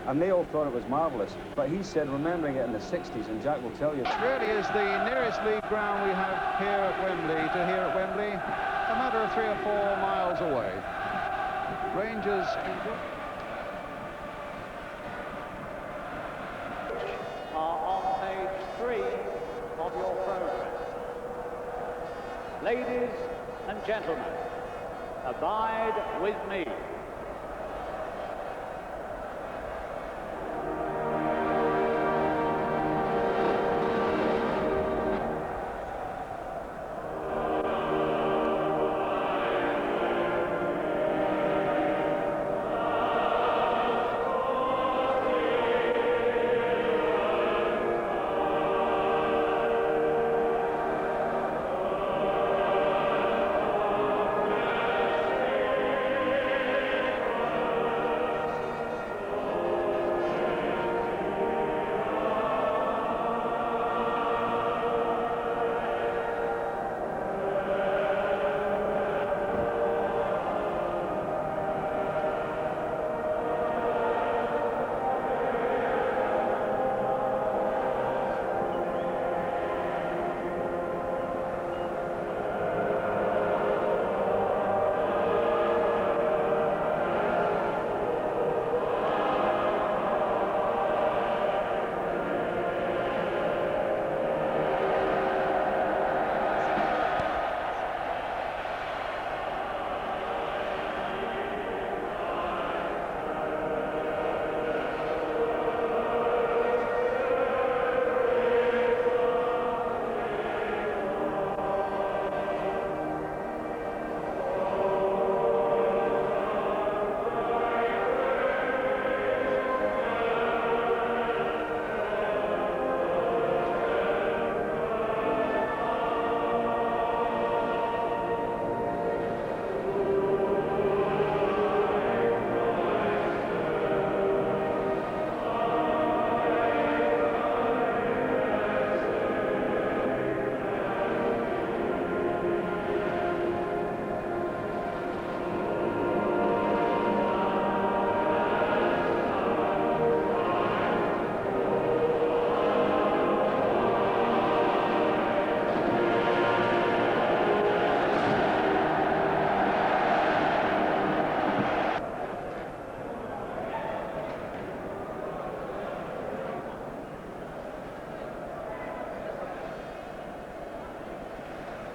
and they all thought it was marvellous. But he said, remembering it in the 60s, and Jack will tell you... This really is the nearest league ground we have here at Wembley to here at Wembley, a matter of 3 or 4 miles away. Rangers... are on page 3 of your program. Ladies and gentlemen, abide with me.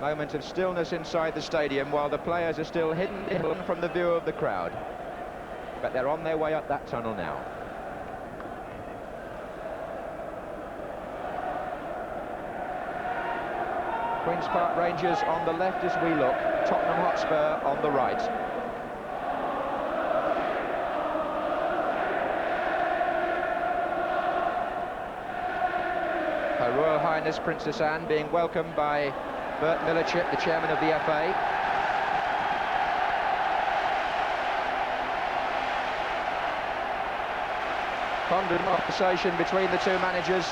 Moment of stillness inside the stadium while the players are still hidden from the view of the crowd. But they're on their way up that tunnel now. Queen's Park Rangers on the left as we look, Tottenham Hotspur on the right. Her Royal Highness Princess Anne being welcomed by Bert Millichip, the chairman of the FA. Conversation between the two managers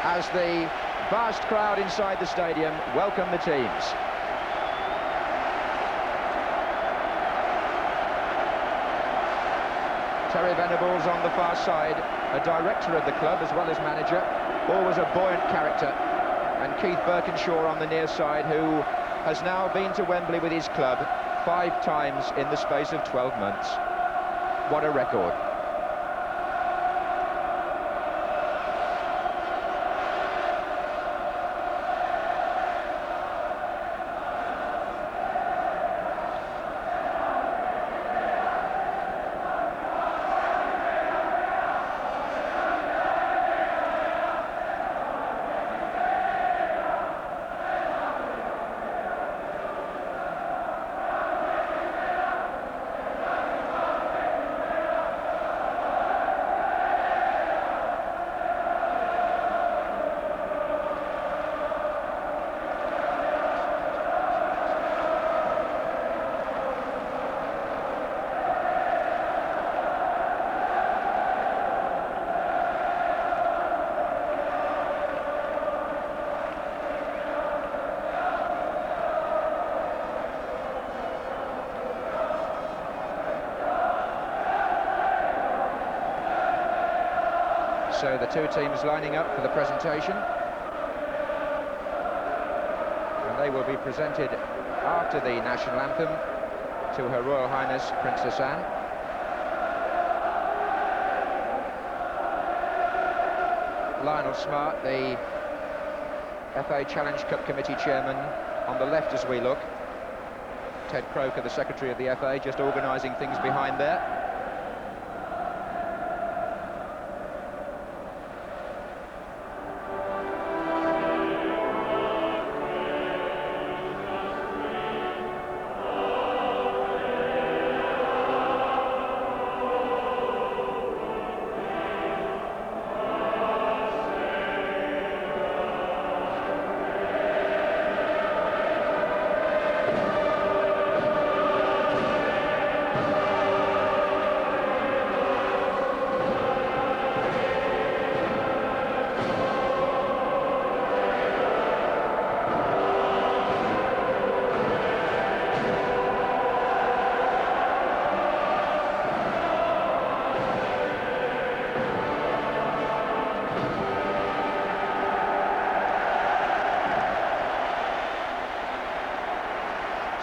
as the vast crowd inside the stadium welcome the teams. Terry Venables on the far side, a director of the club as well as manager, always a buoyant character. And Keith Birkinshaw on the near side, who has now been to Wembley with his club 5 times in the space of 12 months. What a record. So the two teams lining up for the presentation. And they will be presented after the national anthem to Her Royal Highness Princess Anne. Lionel Smart, the FA Challenge Cup Committee chairman, on the left as we look. Ted Croker, the secretary of the FA, just organising things behind there.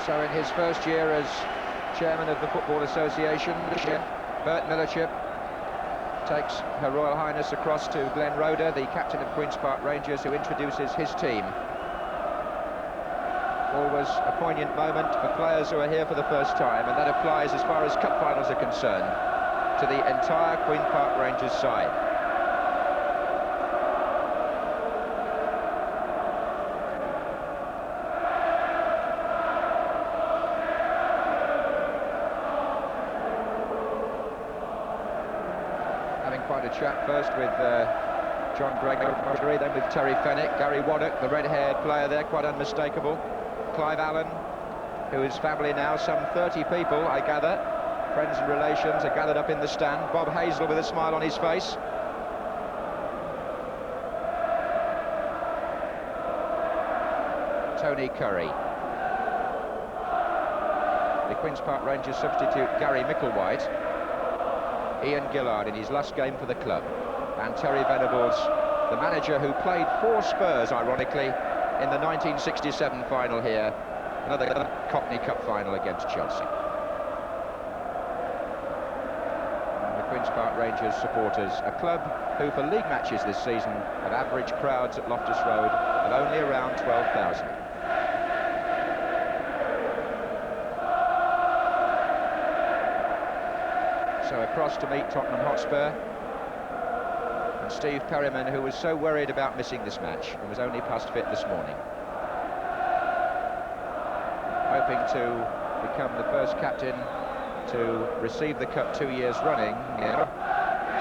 So in his first year as chairman of the Football Association, Bert Millerchip takes Her Royal Highness across to Glenn Roeder, the captain of Queen's Park Rangers, who introduces his team. Always a poignant moment for players who are here for the first time, and that applies, as far as cup finals are concerned, to the entire Queen's Park Rangers side. Quite a chat first with John Gregory, then with Terry Fenwick, Gary Waddock, the red-haired player there, quite unmistakable. Clive Allen, who is family now, some 30 people, I gather, friends and relations are gathered up in the stand. Bob Hazel with a smile on his face. Tony Curry. The Queen's Park Rangers substitute Gary Micklewhite. Ian Gillard in his last game for the club, and Terry Venables, the manager who played for Spurs, ironically, in the 1967 final here, another Cockney Cup final against Chelsea. And the Queen's Park Rangers supporters, a club who for league matches this season have average crowds at Loftus Road of only around 12,000. So across to meet Tottenham Hotspur, and Steve Perryman, who was so worried about missing this match and was only past fit this morning, hoping to become the first captain to receive the cup 2 years running,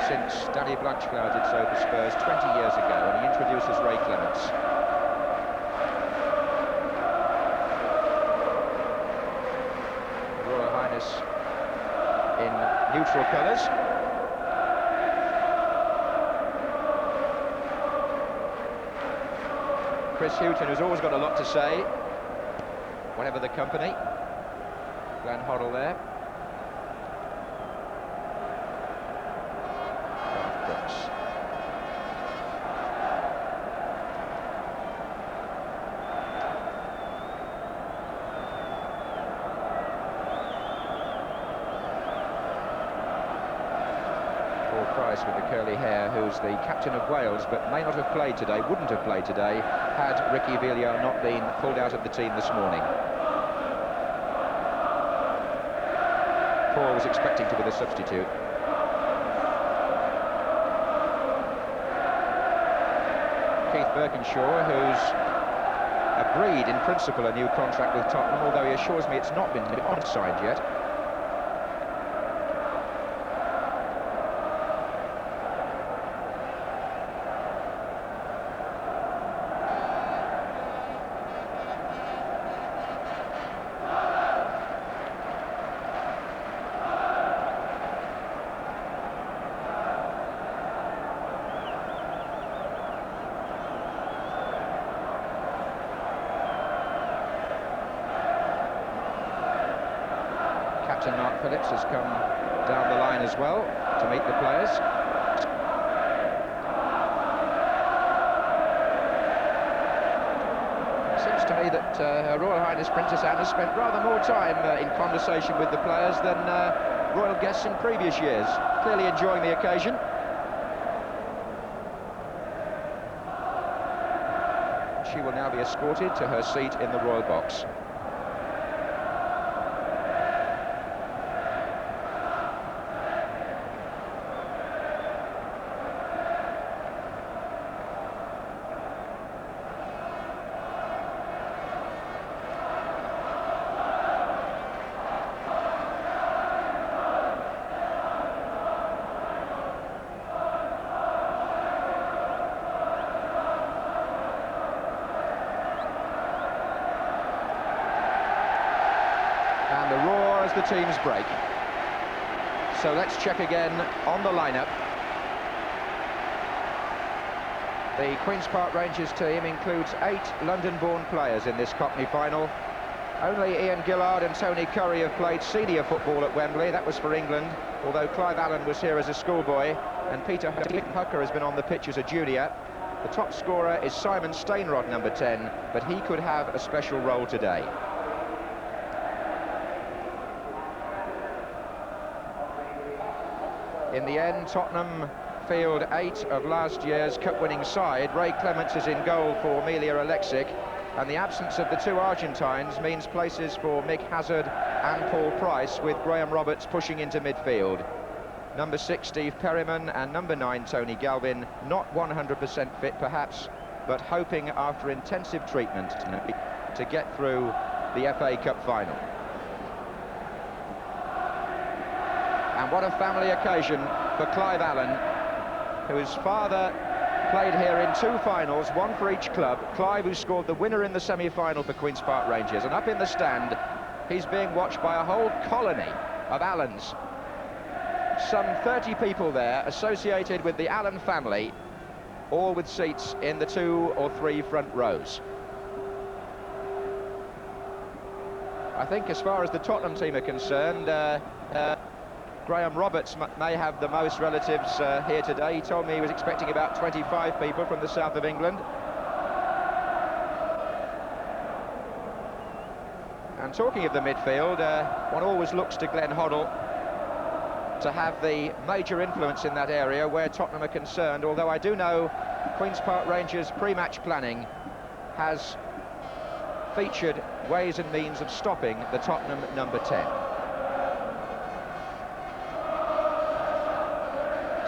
since Danny Blanchflower did so for Spurs 20 years ago, and he introduces Ray Clements. Royal Highness in neutral colours. Chris Hughton, who's always got a lot to say, whatever the company. Glenn Hoddle there. Garth Brooks. Price with the curly hair, who's the captain of Wales but may not have played today, wouldn't have played today had Ricky Villiers not been pulled out of the team this morning. Paul was expecting to be the substitute. Keith Birkinshaw, who's agreed in principle a new contract with Tottenham, although he assures me it's not been signed yet. Captain Mark Phillips has come down the line as well to meet the players. say that Her Royal Highness Princess Anne has spent rather more time in conversation with the players than royal guests in previous years. Clearly enjoying the occasion. She will now be escorted to her seat in the royal box. And the roar as the teams break. So let's check again on the lineup. The Queen's Park Rangers team includes 8 London-born players in this Cockney final. Only Ian Gillard and Tony Curry have played senior football at Wembley. That was for England, although Clive Allen was here as a schoolboy, and Peter Hucker has been on the pitch as a junior. The top scorer is Simon Stainrod, number 10, but he could have a special role today. In the end, Tottenham field 8 of last year's cup-winning side. Ray Clements is in goal for Emilia Alexic, and the absence of the 2 Argentines means places for Mick Hazard and Paul Price, with Graham Roberts pushing into midfield. Number 6, Steve Perryman, and number 9, Tony Galvin, not 100% fit perhaps, but hoping after intensive treatment to get through the FA Cup final. And what a family occasion for Clive Allen, whose father played here in 2 finals, 1 for each club. Clive, who scored the winner in the semi-final for Queen's Park Rangers, and up in the stand he's being watched by a whole colony of Allens. Some 30 people there associated with the Allen family, all with seats in the 2 or 3 front rows. I think as far as the Tottenham team are concerned, Graham Roberts may have the most relatives here today. He told me he was expecting about 25 people from the south of England. And talking of the midfield, one always looks to Glenn Hoddle to have the major influence in that area where Tottenham are concerned, although I do know Queen's Park Rangers pre-match planning has featured ways and means of stopping the Tottenham number 10.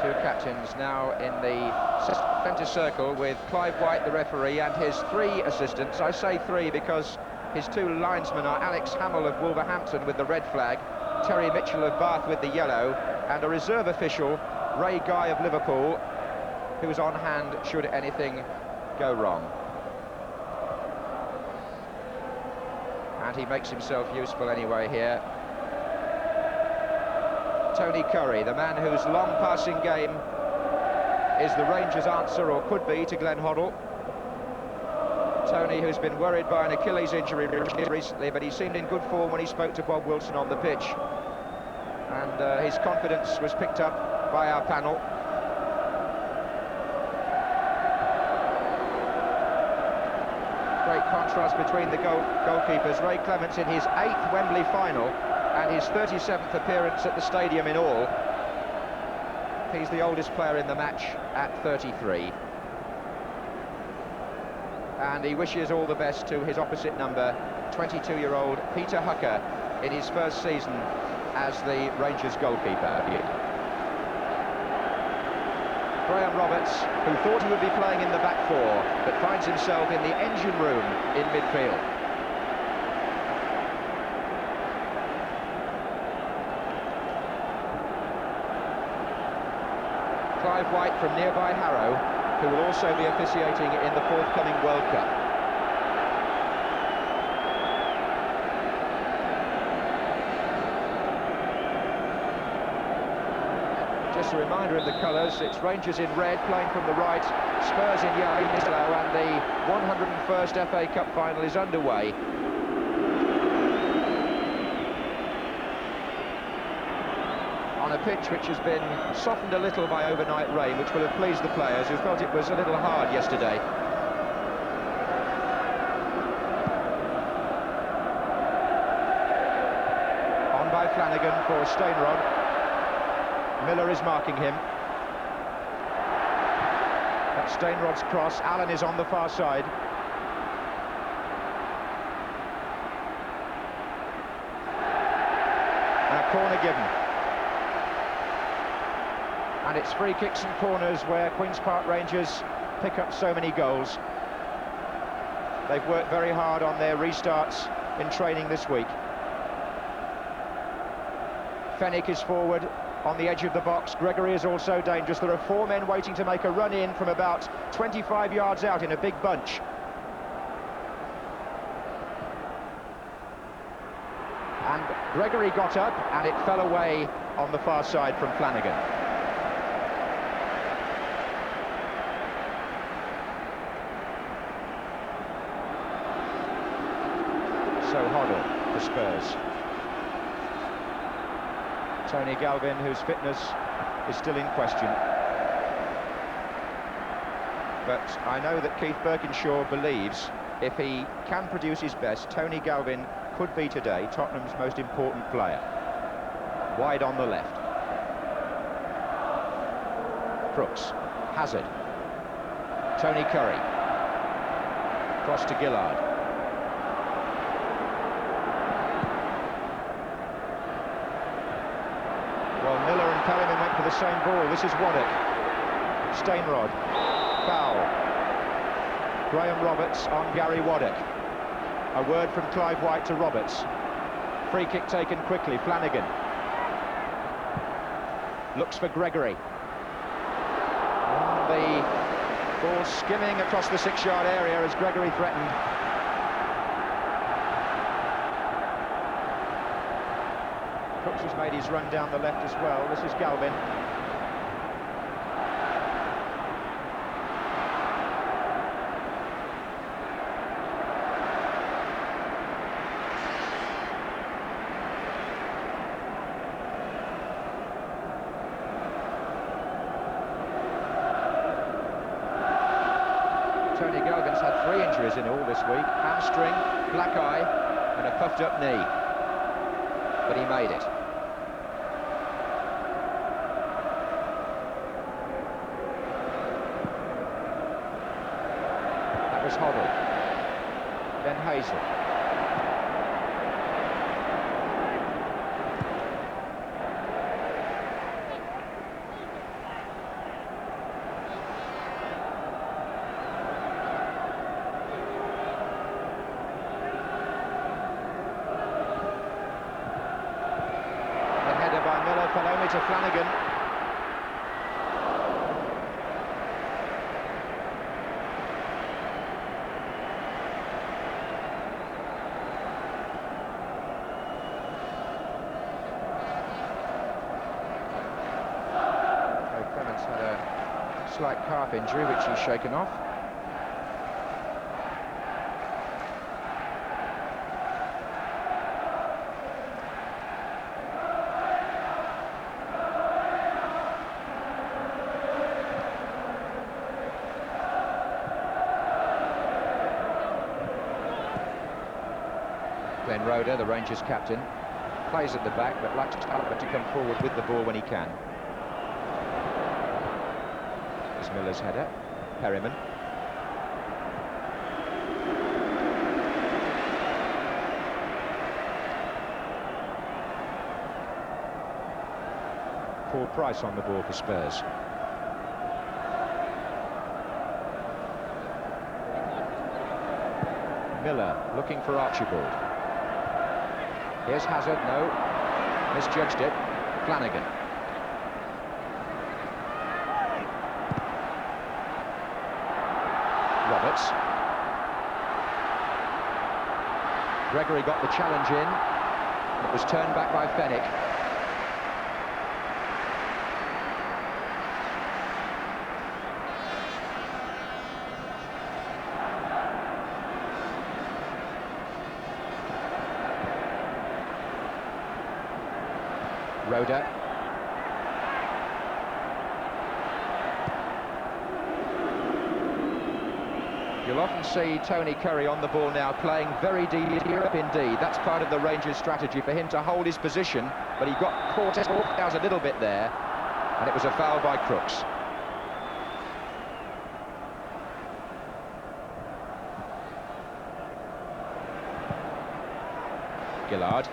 2 captains now in the centre circle, with Clive White, the referee, and his 3 assistants. I say 3 because his 2 linesmen are Alex Hamill of Wolverhampton with the red flag, Terry Mitchell of Bath with the yellow, and a reserve official, Ray Guy of Liverpool, who's on hand should anything go wrong. And he makes himself useful anyway here. Tony Curry, the man whose long passing game is the Rangers' answer, or could be, to Glenn Hoddle. Tony, who's been worried by an Achilles injury recently, but he seemed in good form when he spoke to Bob Wilson on the pitch. And his confidence was picked up by our panel. Great contrast between the goalkeepers. Ray Clements in his 8th Wembley final and his 37th appearance at the stadium in all. He's the oldest player in the match at 33. And he wishes all the best to his opposite number, 22-year-old Peter Hucker, in his first season as the Rangers goalkeeper. Graham Roberts, who thought he would be playing in the back 4, but finds himself in the engine room in midfield. Clive White from nearby Harrow, who will also be officiating in the forthcoming World Cup. Just a reminder of the colours, it's Rangers in red playing from the right, Spurs in yellow, and the 101st FA Cup final is underway. On a pitch which has been softened a little by overnight rain, which will have pleased the players who felt it was a little hard yesterday. for Steinrod. Miller is marking him. That's Steinrod's cross. Allen is on the far side. And a corner given. And it's free kicks and corners where Queen's Park Rangers pick up so many goals. They've worked very hard on their restarts in training this week. Fenwick is forward on the edge of the box. Gregory is also dangerous. There are 4 men waiting to make a run in from about 25 yards out in a big bunch. And Gregory got up and it fell away on the far side from Flanagan. So Hoddle for Spurs. Tony Galvin, whose fitness is still in question. But I know that Keith Birkinshaw believes if he can produce his best, Tony Galvin could be today Tottenham's most important player. Wide on the left. Crooks, Hazard, Tony Curry, cross to Gillard. Well, Miller and Perryman went for the same ball. This is Waddock. Steinrod. Foul. Graham Roberts on Gary Waddock. A word from Clive White to Roberts. Free kick taken quickly. Flanagan. Looks for Gregory. And the ball skimming across the 6-yard area as Gregory threatened. Crooks has made his run down the left as well. This is Galvin. Tony Galvin's had 3 injuries in all this week. Hamstring, black eye and a puffed up knee. But he made it. That was Hoddle. Then Hazel. Palome to Flanagan. Clements had a slight calf injury which he's shaken off. Glenn Roeder, the Rangers captain, plays at the back but likes Talbot to come forward with the ball when he can. There's Miller's header. Perryman. Paul Price on the ball for Spurs. Miller looking for Archibald. Here's Hazard, no, misjudged it. Flanagan. Roberts. Gregory got the challenge in. It was turned back by Fenwick. Roeder. You'll often see Tony Curry on the ball now, playing very deep up indeed. That's part of the Rangers' strategy, for him to hold his position, but he got caught out a little bit there, and it was a foul by Crooks. Gillard.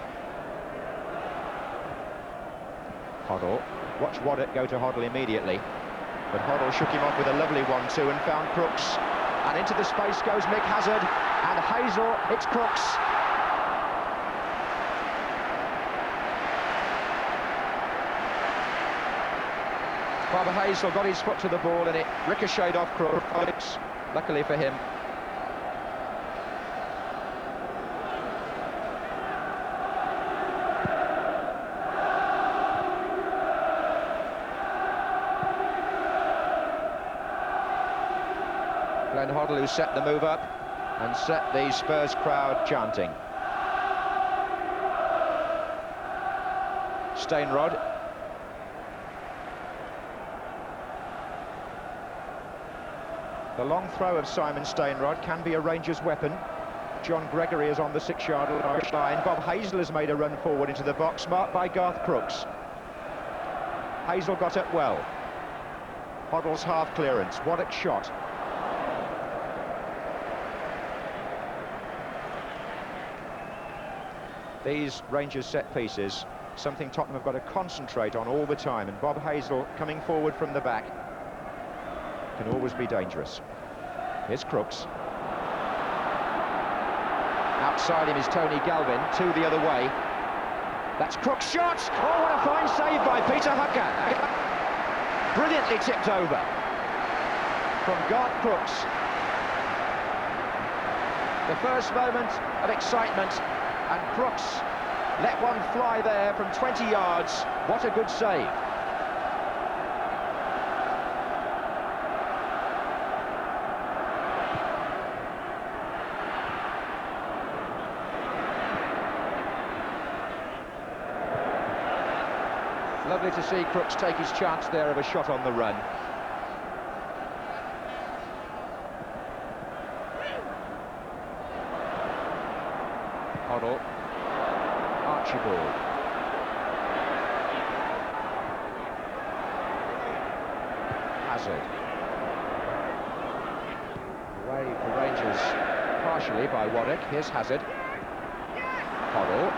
Hoddle. Watch Waddock go to Hoddle immediately, but Hoddle shook him off with a lovely 1-2 and found Crooks. And into the space goes Mick Hazard, and Hazel hits Crooks. Bob Hazel got his foot to the ball and it ricocheted off Crooks, luckily for him. Glenn Hoddle, who set the move up and set the Spurs crowd chanting. Stainrod. The long throw of Simon Stainrod can be a Rangers weapon. John Gregory is on the 6-yard line. Bob Hazel has made a run forward into the box, marked by Garth Crooks. Hazel got up well. Hoddle's half clearance. Waddock's shot. These Rangers set pieces, something Tottenham have got to concentrate on all the time, and Bob Hazel coming forward from the back can always be dangerous. Here's Crooks. Outside him is Tony Galvin, two the other way. That's Crooks' shot! Oh, what a fine save by Peter Hucker. Brilliantly tipped over from Garth Crooks. The first moment of excitement, and Crooks let one fly there from 20 yards. What a good save. Lovely to see Crooks take his chance there of a shot on the run. Hoddle. Archibald. Hazard. Away for Rangers partially by Waddock. Here's Hazard. Hoddle.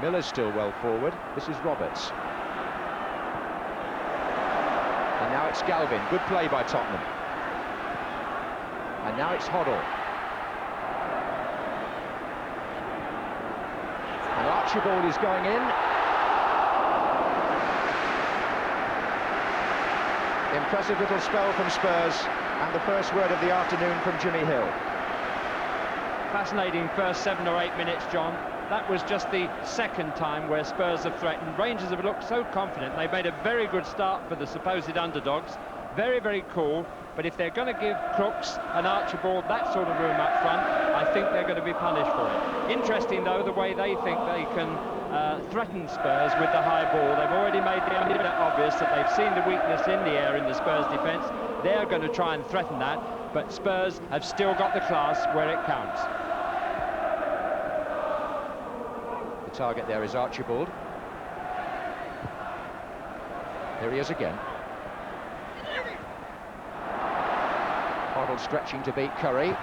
Miller's still well forward. This is Roberts. And now it's Galvin. Good play by Tottenham. And now it's Hoddle. And Archibald is going in. Impressive little spell from Spurs, and the first word of the afternoon from Jimmy Hill. Fascinating first 7 or 8 minutes, John. That was just the second time where Spurs have threatened. Rangers have looked so confident. They've made a very good start for the supposed underdogs. Very, very cool. But if they're going to give Crooks and Archibald that sort of room up front, I think they're going to be punished for it. Interesting, though, the way they think they can threaten Spurs with the high ball. They've already made it obvious that they've seen the weakness in the air in the Spurs defence. They're going to try and threaten that, but Spurs have still got the class where it counts. The target there is Archibald. Here he is again. Hoddle stretching to beat Curry.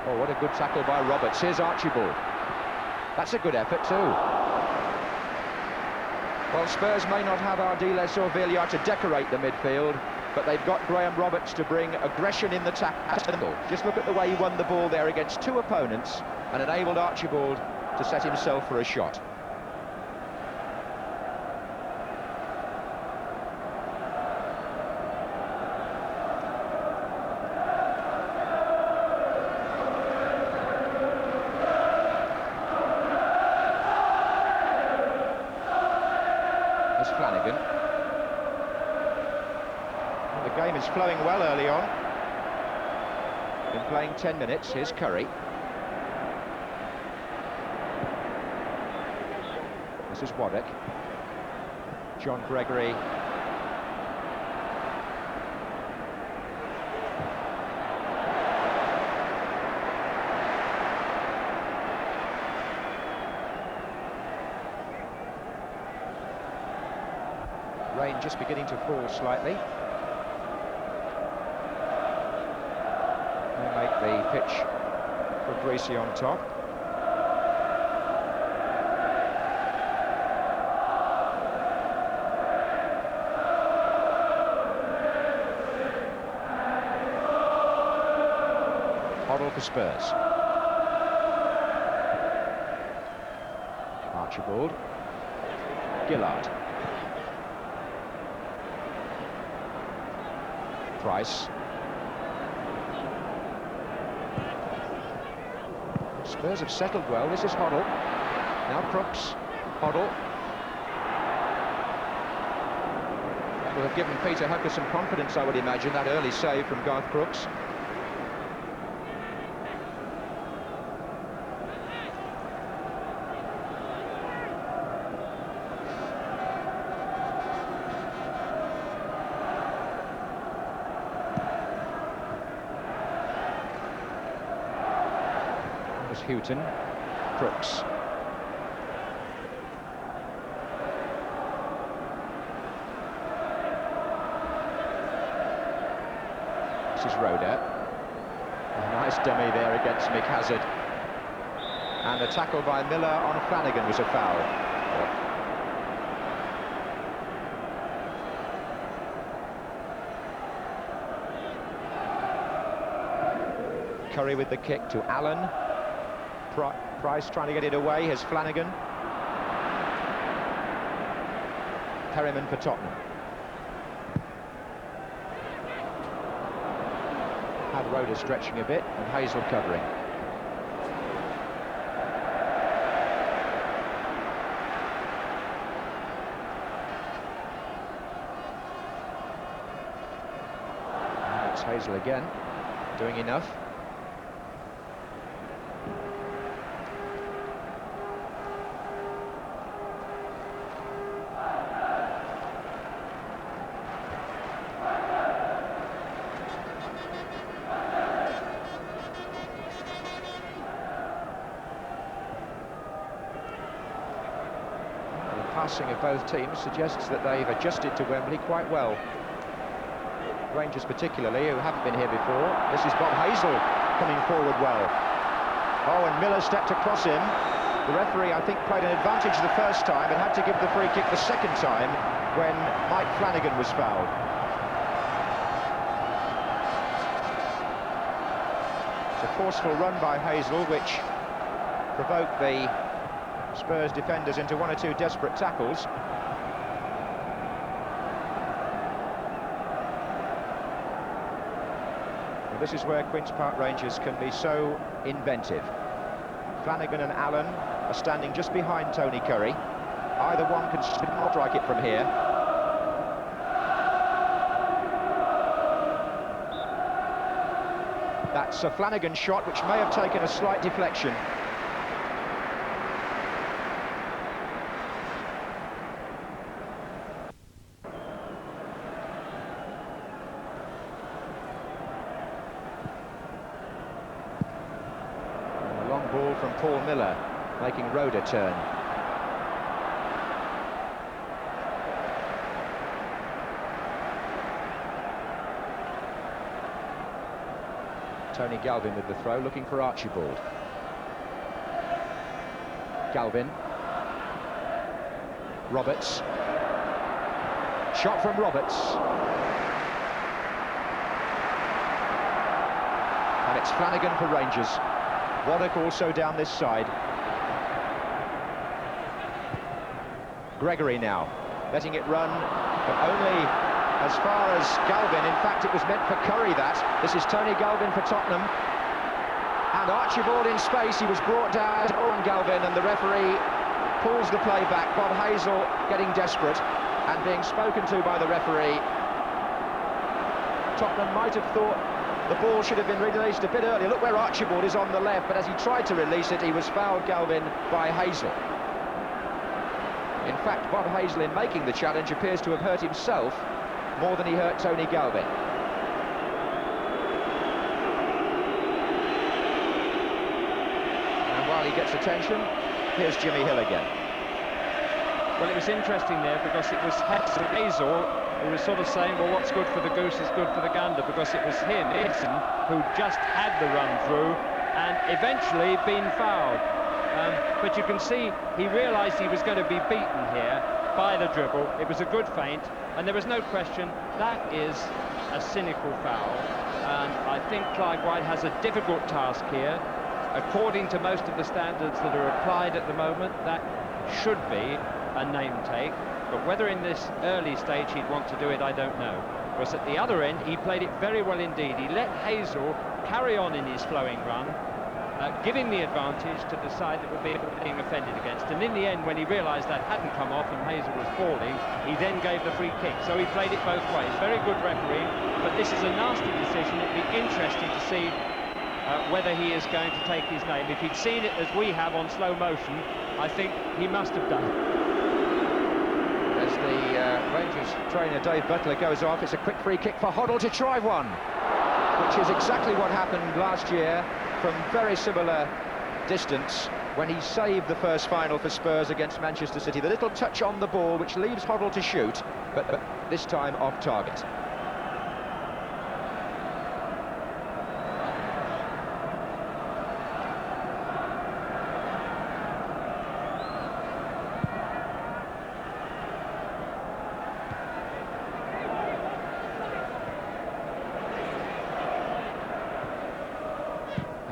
Oh, what a good tackle by Roberts. Here's Archibald. That's a good effort too. Well, Spurs may not have Ardiles or Villar to decorate the midfield, but they've got Graham Roberts to bring aggression in the tackle. Just look at the way he won the ball there against two opponents and enabled Archibald to set himself for a shot. Flanagan. The game is flowing well early on. Been playing 10 minutes. Here's Curry. This is Waddock. John Gregory. Rain just beginning to fall slightly. They make the pitch look greasy on top. Hoddle for Spurs. Archibald. Gillard. Price. Spurs have settled well. This is Hoddle. Now Crooks. Hoddle. That will have given Peter Hooker some confidence, I would imagine, that early save from Garth Crooks. Houghton, Crooks. This is Roda. A nice dummy there against Mick Hazard. And a tackle by Miller on Flanagan was a foul. Curry with the kick to Allen. Price trying to get it away. Here's Flanagan. Perryman for Tottenham. Had Roda stretching a bit and Hazel covering. And it's Hazel again, doing enough. Passing of both teams suggests that they've adjusted to Wembley quite well. Rangers particularly, who haven't been here before. This is Bob Hazel coming forward well. Oh, and Miller stepped across him. The referee, I think, played an advantage the first time and had to give the free kick the second time when Mike Flanagan was fouled. It's a forceful run by Hazel, which provoked the Spurs defenders into one or two desperate tackles. Well, this is where Queen's Park Rangers can be so inventive. Flanagan and Allen are standing just behind Tony Curry. Either one can strike it from here. That's a Flanagan shot which may have taken a slight deflection. Ball from Paul Miller, making Roda turn. Tony Galvin with the throw, looking for Archibald. Galvin. Roberts. Shot from Roberts. And it's Flanagan for Rangers. Waddock also down this side. Gregory now, letting it run, but only as far as Galvin. In fact, it was meant for Curry, that. This is Tony Galvin for Tottenham. And Archibald in space, he was brought down on Galvin, and the referee pulls the play back. Bob Hazel getting desperate and being spoken to by the referee. Tottenham might have thought the ball should have been released a bit earlier. Look where Archibald is on the left, but as he tried to release it, he was fouled, Galvin, by Hazel. In fact, Bob Hazel, in making the challenge, appears to have hurt himself more than he hurt Tony Galvin. And while he gets attention, here's Jimmy Hill again. Well, it was interesting there because it was Hazel who was sort of saying, well, what's good for the goose is good for the gander, because it was him, Ibsen, who just had the run through and eventually been fouled. But you can see he realised he was going to be beaten here by the dribble. It was a good feint, and there was no question that is a cynical foul. And I think Clyde White has a difficult task here. According to most of the standards that are applied at the moment, that should be a name take. But whether in this early stage he'd want to do it, I don't know. Because at the other end, he played it very well indeed. He let Hazel carry on in his flowing run, give him the advantage to decide that we're being offended against. And in the end, when he realised that hadn't come off and Hazel was falling, he then gave the free kick. So he played it both ways. Very good refereeing, but this is a nasty decision. It'd be interesting to see whether he is going to take his name. If he'd seen it as we have on slow motion, I think he must have done. As the Rangers trainer Dave Butler goes off, it's a quick free kick for Hoddle to try one, which is exactly what happened last year from very similar distance when he saved the first final for Spurs against Manchester City. The little touch on the ball which leaves Hoddle to shoot, but this time off target.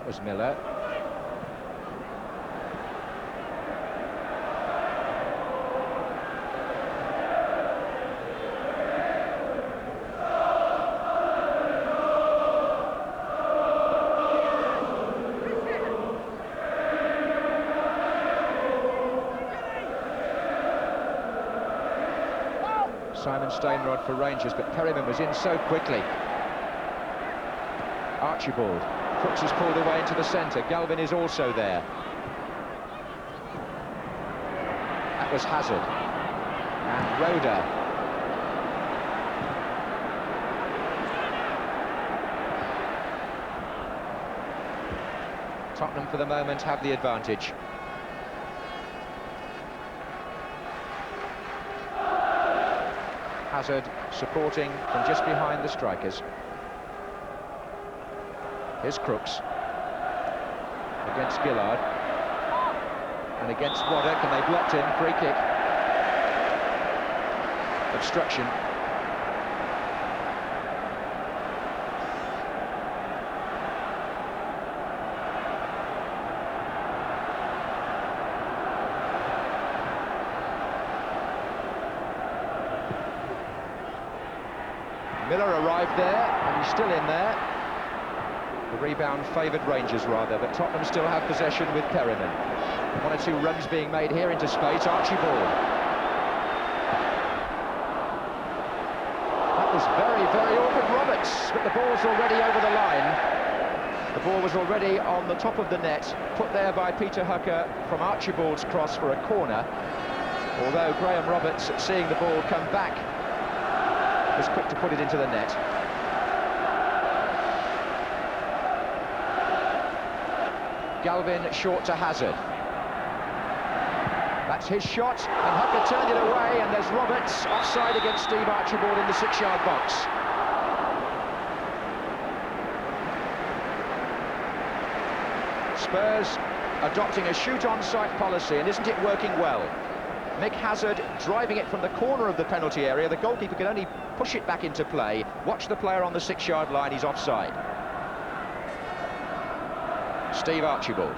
Was Miller. Simon Stainrod for Rangers, but Perryman was in so quickly. Archibald. Crooks is pulled away into the centre. Galvin is also there. That was Hazard. And Roda. Tottenham for the moment have the advantage. Hazard supporting from just behind the strikers. Here's Crooks against Gillard and against Waddock, and they blocked him. Free kick. Obstruction. Miller arrived there, and he's still in there. The rebound favoured Rangers rather, but Tottenham still have possession with Perryman. One or two runs being made here into space. Archibald. That was very, very awkward, Roberts, but the ball's already over the line. The ball was already on the top of the net, put there by Peter Hucker from Archibald's cross for a corner. Although Graham Roberts, seeing the ball come back, was quick to put it into the net. Galvin short to Hazard. That's his shot, and Hucker turned it away, and there's Roberts offside against Steve Archibald in the 6-yard box. Spurs adopting a shoot-on-sight policy, and isn't it working well? Mick Hazard driving it from the corner of the penalty area. The goalkeeper can only push it back into play. Watch the player on the 6-yard line, he's offside. Steve Archibald.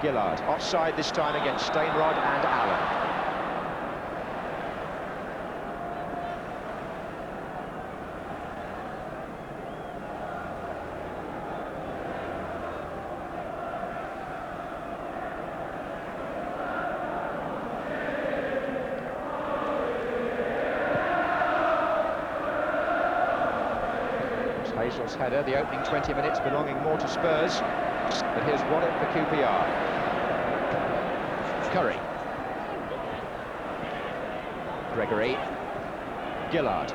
Gillard, offside this time against Stainrod and Allen. Hazel's header, the opening 20 minutes belonging more to Spurs. But here's Waddock for QPR. Curry. Gregory. Gillard.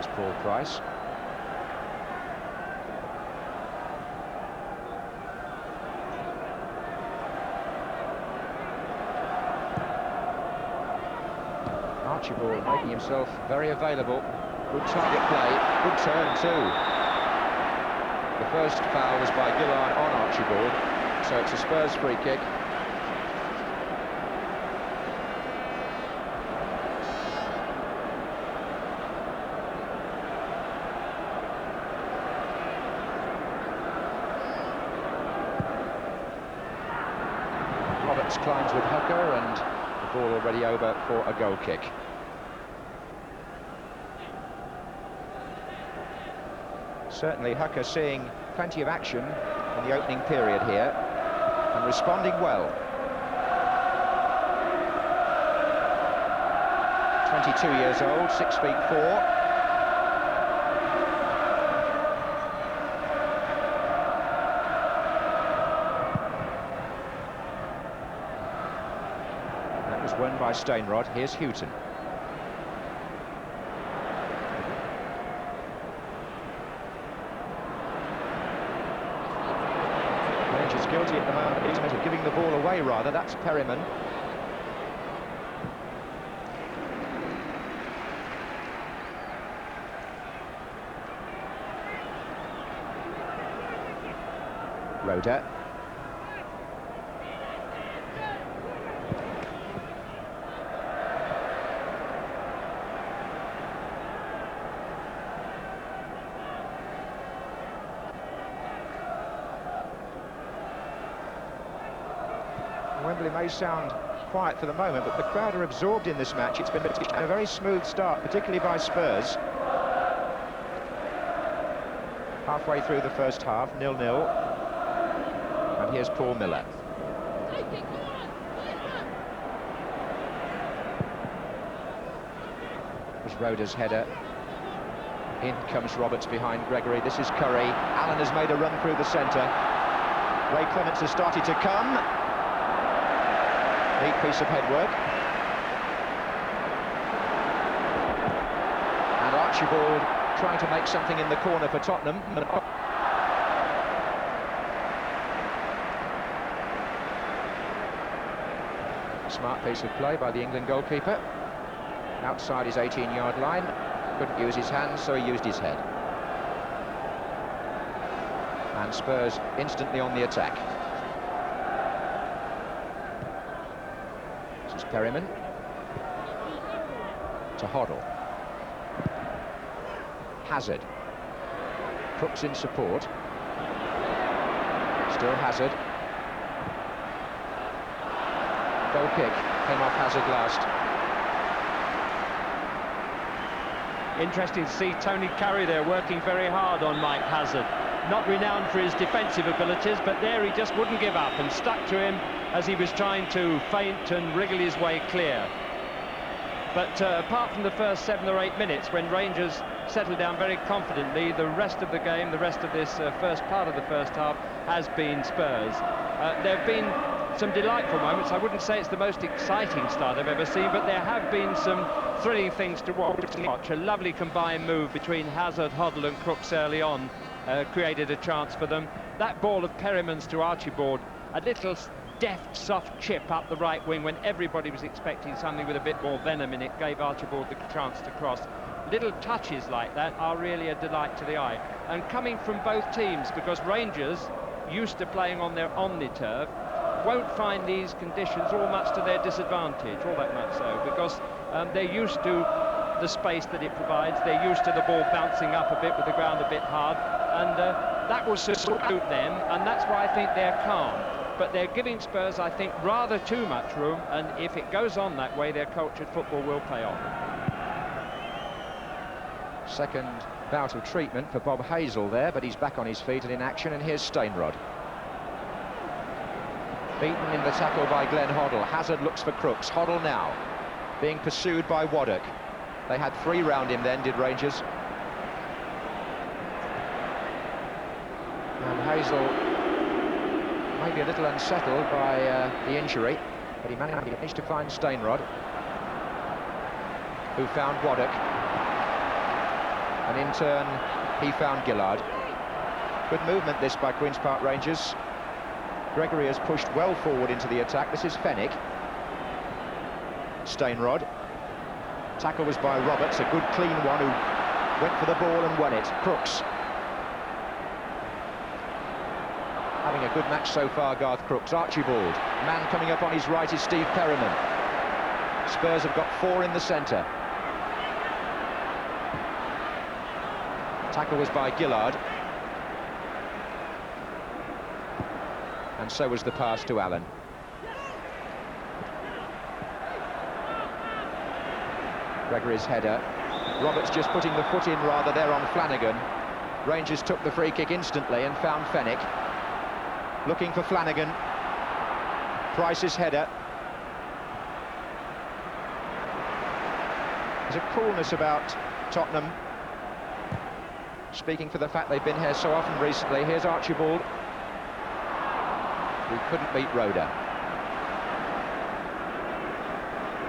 was Paul Price. Archibald making himself very available. Good target play, good turn too. The first foul was by Gillard on Archibald, so it's a Spurs free kick. Roberts climbs with Hooker, and the ball already over for a goal kick. Certainly Hooker seeing plenty of action in the opening period here and responding well. 22 years old, 6'4". That was won by Stainrod. Here's Houghton. Rangers guilty at the moment of giving the ball away, rather. That's Perryman. Roda. Wembley may sound quiet for the moment, but the crowd are absorbed in this match. It's been a very smooth start, particularly by Spurs. Halfway through the first half, 0-0. And here's Paul Miller. There's Roda's header. In comes Roberts behind Gregory. This is Curry. Allen has made a run through the centre. Ray Clements has started to come. Neat piece of headwork. And Archibald trying to make something in the corner for Tottenham. Smart piece of play by the England goalkeeper. Outside his 18-yard line. Couldn't use his hands, so he used his head. And Spurs instantly on the attack. This is Perryman. To Hoddle. Hazard. Crooks in support. Still Hazard. Goal kick. Came off Hazard last. Interesting to see Tony Carey there working very hard on Mike Hazard. Not renowned for his defensive abilities, but there he just wouldn't give up and stuck to him as he was trying to feint and wriggle his way clear. But apart from the first 7 or 8 minutes, when Rangers settled down very confidently, the rest of the game, the rest of this first part of the first half, has been Spurs. There have been some delightful moments. I wouldn't say it's the most exciting start I've ever seen, but there have been some thrilling things to watch. A lovely combined move between Hazard, Hoddle and Crooks early on created a chance for them. That ball of Perryman's to Archibald, a little deft, soft chip up the right wing when everybody was expecting something with a bit more venom in it, gave Archibald the chance to cross. Little touches like that are really a delight to the eye. And coming from both teams, because Rangers, used to playing on their omni-turf, won't find these conditions all much to their disadvantage, all that much so, because they're used to the space that it provides. They're used to the ball bouncing up a bit with the ground a bit hard, and that will suit them, and that's why I think they're calm. But they're giving Spurs, I think, rather too much room, and if it goes on that way, their cultured football will pay off. Second bout of treatment for Bob Hazel there, but he's back on his feet and in action, and here's Stainrod. Beaten in the tackle by Glenn Hoddle. Hazard looks for Crooks. Hoddle now being pursued by Waddock. They had 3 round him then, did Rangers. And Hazel maybe a little unsettled by the injury, but he managed to find Stainrod, who found Waddock. and in turn he found Gillard. Good movement this by Queen's Park Rangers. Gregory has pushed well forward into the attack. This is Fenwick. Stainrod. Tackle was by Roberts, a good clean one who went for the ball and won it. Crooks. Having a good match so far, Garth Crooks. Archibald. Man coming up on his right is Steve Perryman. Spurs have got 4 in the centre. Tackle was by Gillard. And so was the pass to Allen. Gregory's header. Roberts just putting the foot in rather there on Flanagan. Rangers took the free kick instantly and found Fenwick. Looking for Flanagan. Price's header. There's a coolness about Tottenham, speaking for the fact they've been here so often recently. Here's Archibald. We couldn't beat Roda.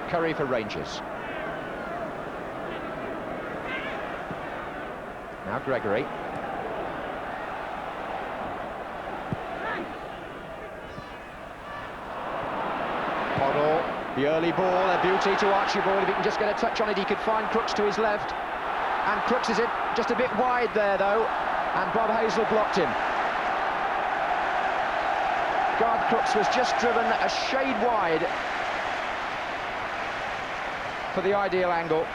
Curry for Rangers. Now Gregory. Hoddle, the early ball, a beauty to Archibald. If he can just get a touch on it, he could find Crooks to his left. And Crooks is it just a bit wide there, though. And Bob Hazel blocked him. Garth Crooks was just driven a shade wide for the ideal angle.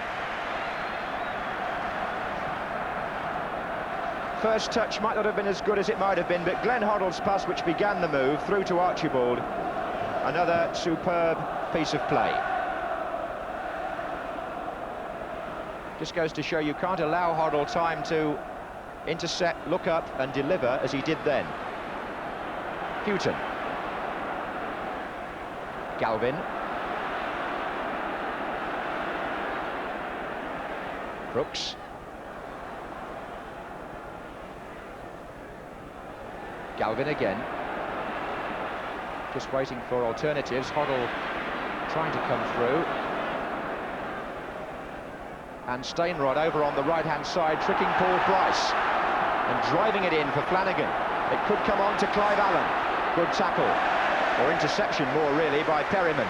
First touch might not have been as good as it might have been, but Glenn Hoddle's pass, which began the move, through to Archibald. Another superb piece of play. Just goes to show you can't allow Hoddle time to intercept, look up and deliver as he did then. Houghton. Galvin. Crooks. Galvin again. Just waiting for alternatives. Hoddle trying to come through. And Stainrod over on the right-hand side, tricking Paul Price. And driving it in for Flanagan. It could come on to Clive Allen. Good tackle. Or interception more really by Perryman.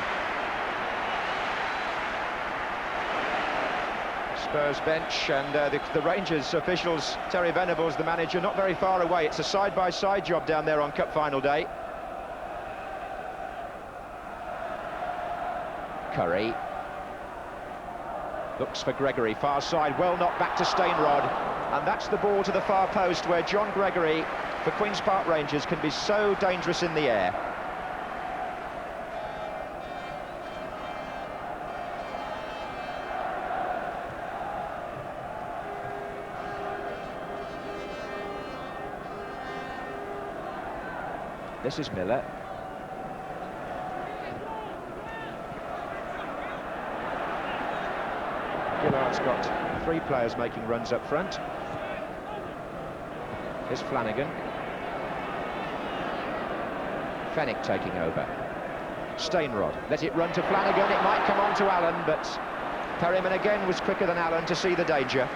Spurs bench and the Rangers officials, Terry Venables, the manager, not very far away. It's a side-by-side job down there on Cup final day. Curry. Looks for Gregory, far side, well knocked back to Stainrod. And that's the ball to the far post where John Gregory, for Queen's Park Rangers, can be so dangerous in the air. This is Miller. Gillard's got 3 players making runs up front. Here's Flanagan. Fenwick taking over. Stainrod, let it run to Flanagan. It might come on to Allen, but Perryman again was quicker than Allen to see the danger.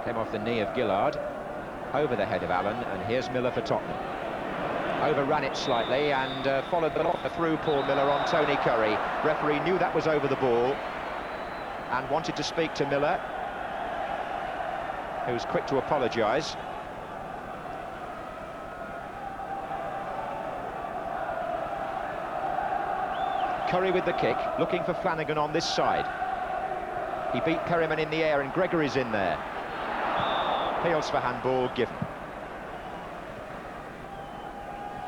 Came off the knee of Gillard, over the head of Allen, and here's Miller for Tottenham. Overran it slightly and followed the lock through Paul Miller on Tony Curry. Referee knew that was over the ball and wanted to speak to Miller, who's quick to apologise. Curry with the kick, looking for Flanagan on this side. He beat Perryman in the air and Gregory's in there. Appeals for handball given.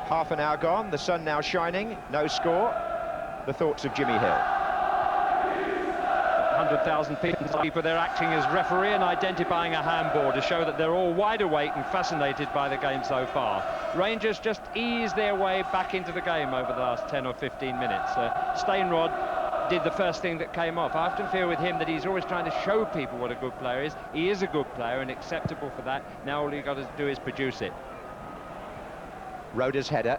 Half an hour gone, the sun now shining, no score. The thoughts of Jimmy Hill. 100,000 people, they're acting as referee and identifying a handball to show that they're all wide awake and fascinated by the game so far. Rangers just ease their way back into the game over the last 10 or 15 minutes. Stainrod did the first thing that came off. I often feel with him that he's always trying to show people what a good player is. He is a good player and acceptable for that. Now all you've got to do is produce it. Roda's header.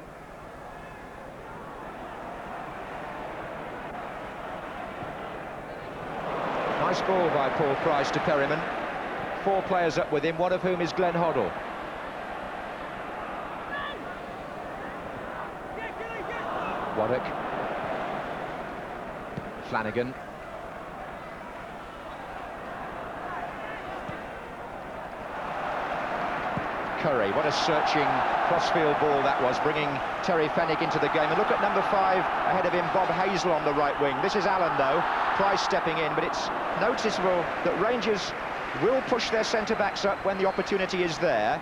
Nice ball by Paul Price to Perryman. 4 players up with him, one of whom is Glenn Hoddle. Waddock. Flanagan. Curry, what a searching crossfield ball that was, bringing Terry Fenwick into the game. And look at number 5 ahead of him, Bob Hazel on the right wing. This is Allen though, Price stepping in, but it's noticeable that Rangers will push their centre-backs up when the opportunity is there.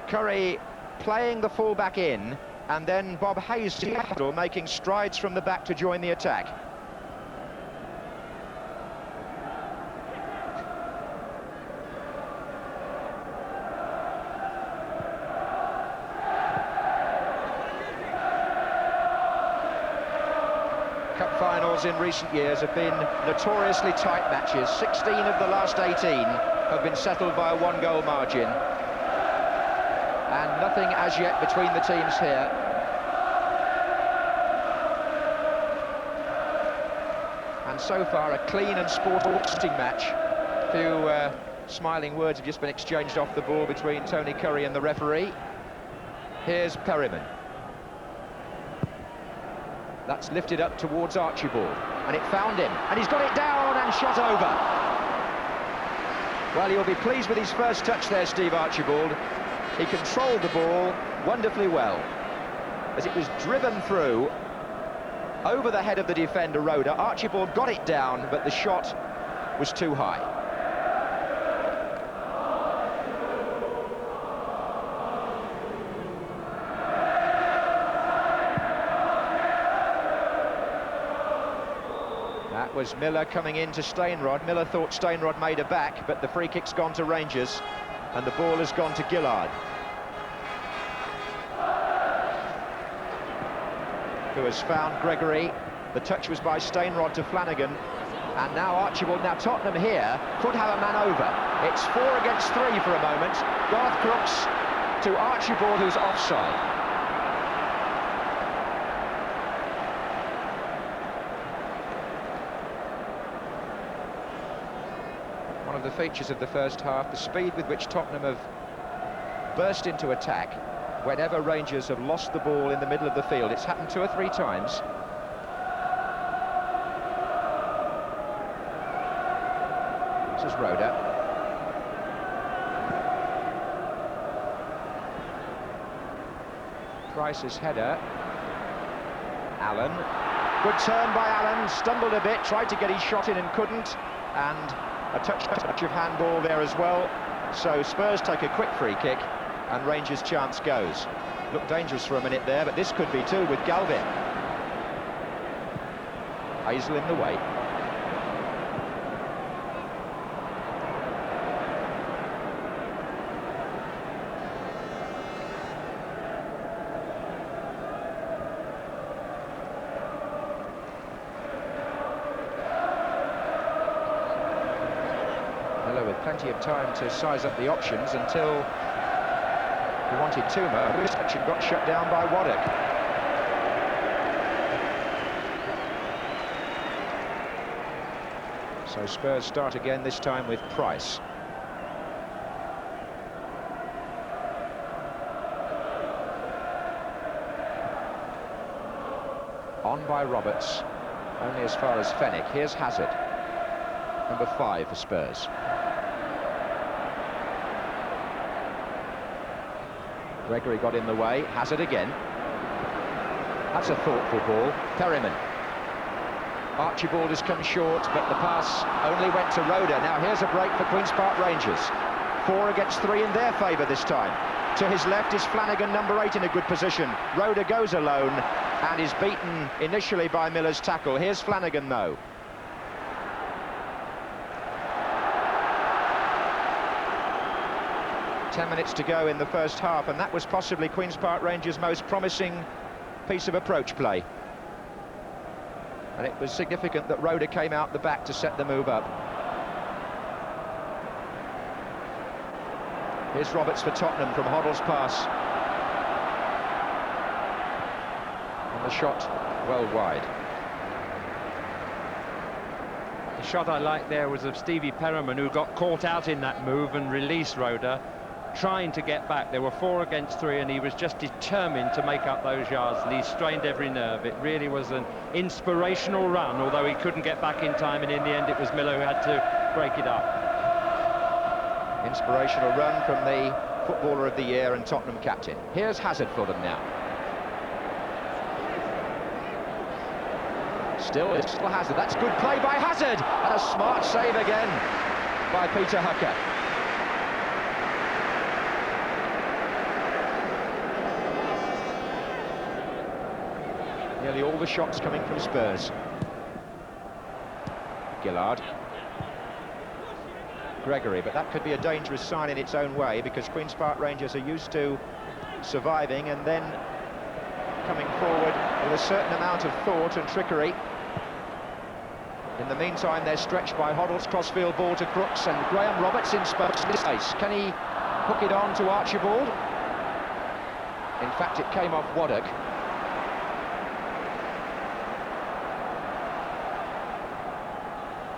Curry playing the full-back in, and then Bob Hazel making strides from the back to join the attack. Cup finals in recent years have been notoriously tight matches. 16 of the last 18 have been settled by a 1-goal margin. And nothing as yet between the teams here. And so far, a clean and sporting match. A few smiling words have just been exchanged off the ball between Tony Curry and the referee. Here's Perryman. That's lifted up towards Archibald, and it found him, and he's got it down and shot over. Well, he'll be pleased with his first touch there, Steve Archibald. He controlled the ball wonderfully well, as it was driven through over the head of the defender, Roda. Archibald got it down, but the shot was too high. That was Miller coming in to Stainrod. Miller thought Stainrod made a back, but the free kick's gone to Rangers, and the ball has gone to Gillard, who has found Gregory. The touch was by Stainrod to Flanagan, and now Archibald. Now Tottenham here could have a man over. It's 4 against 3 for a moment. Garth Crooks to Archibald, who's offside. One of the features of the first half, the speed with which Tottenham have burst into attack whenever Rangers have lost the ball in the middle of the field. It's happened 2 or 3 times. This is Roda. Price's header. Allen. Good turn by Allen, stumbled a bit, tried to get his shot in and couldn't, and a touch of handball there as well. So Spurs take a quick free kick, and Rangers' chance goes. Looked dangerous for a minute there, but this could be too with Galvin. Hazel in the way. Miller with plenty of time to size up the options until he wanted Tuma. This action got shut down by Waddock. So Spurs start again, this time with Price. On by Roberts, only as far as Fenwick. Here's Hazard, number 5 for Spurs. Gregory got in the way. Hazard again. That's a thoughtful ball. Perryman. Archibald has come short, but the pass only went to Roda. Now here's a break for Queen's Park Rangers. 4 against 3 in their favour this time. To his left is Flanagan, number 8, in a good position. Roda goes alone and is beaten initially by Miller's tackle. Here's Flanagan though. Ten minutes to go in the first half, and that was possibly Queen's Park Rangers' most promising piece of approach play. And it was significant that Roda came out the back to set the move up. Here's Roberts for Tottenham from Hoddle's pass. And the shot well wide. The shot I liked there was of Stevie Perriman, who got caught out in that move and released Roda, trying to get back. There were 4 against 3, and he was just determined to make up those yards, and he strained every nerve. It really was an inspirational run, although he couldn't get back in time, and in the end it was Miller who had to break it up. Inspirational run from the Footballer of the Year and Tottenham captain. Here's Hazard for them now. Still Hazard. That's good play by Hazard, and a smart save again by Peter Hucker. Nearly all the shots coming from Spurs. Gillard. Gregory, but that could be a dangerous sign in its own way, because Queen's Park Rangers are used to surviving and then coming forward with a certain amount of thought and trickery. In the meantime, they're stretched by Hoddle's crossfield ball to Crooks, and Graham Roberts in Spurs' space. Can he hook it on to Archibald? In fact, it came off Waddock.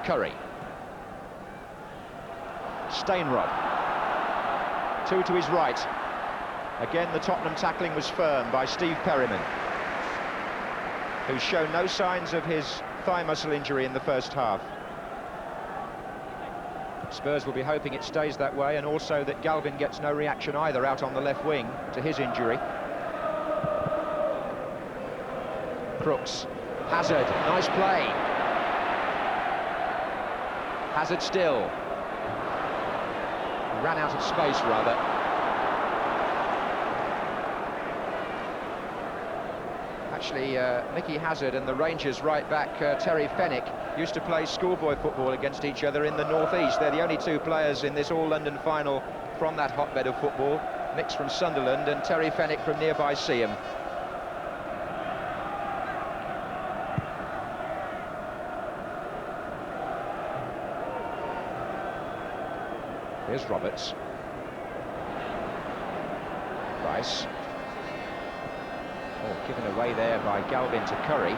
Curry. Stainrod. 2 to his right. Again, the Tottenham tackling was firm by Steve Perriman, who's shown no signs of his thigh muscle injury in the first half. Spurs will be hoping it stays that way, and also that Galvin gets no reaction either out on the left wing to his injury. Crooks. Hazard. Nice play. Hazard still. Ran out of space, rather. Actually, Mickey Hazard and the Rangers right back, Terry Fenwick, used to play schoolboy football against each other in the northeast. They're the only 2 players in this All-London final from that hotbed of football. Mick's from Sunderland and Terry Fenwick from nearby Seaham. Here's Roberts. Rice. Oh, given away there by Galvin to Curry.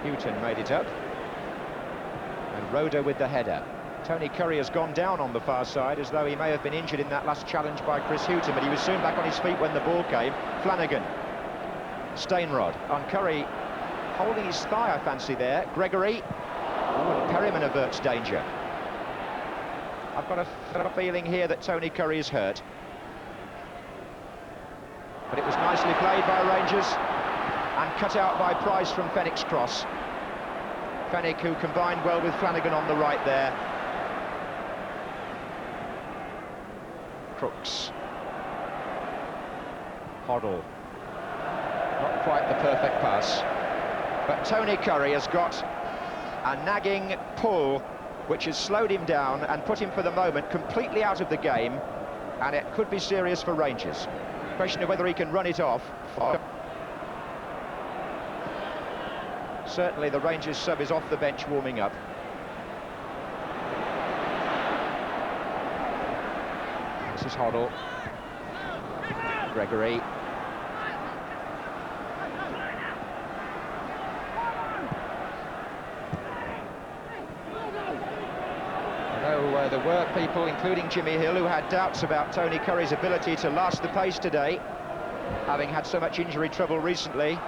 Houghton made it up. And Roda with the header. Tony Curry has gone down on the far side, as though he may have been injured in that last challenge by Chris Houghton, but he was soon back on his feet when the ball came. Flanagan. Stainrod on Curry, holding his thigh, I fancy there. Gregory. Oh, and Perriman averts danger. I've got a feeling here that Tony Curry is hurt. But it was nicely played by Rangers and cut out by Price from Fenwick's cross. Fenwick, who combined well with Flanagan on the right there. Crooks. Hoddle. Not quite the perfect pass. But Tony Curry has got a nagging pull which has slowed him down and put him for the moment completely out of the game, and it could be serious for Rangers. Question of whether he can run it off. Certainly the Rangers sub is off the bench warming up. This is Hoddle. Gregory. There were people, including Jimmy Hill, who had doubts about Tony Curry's ability to last the pace today, having had so much injury trouble recently.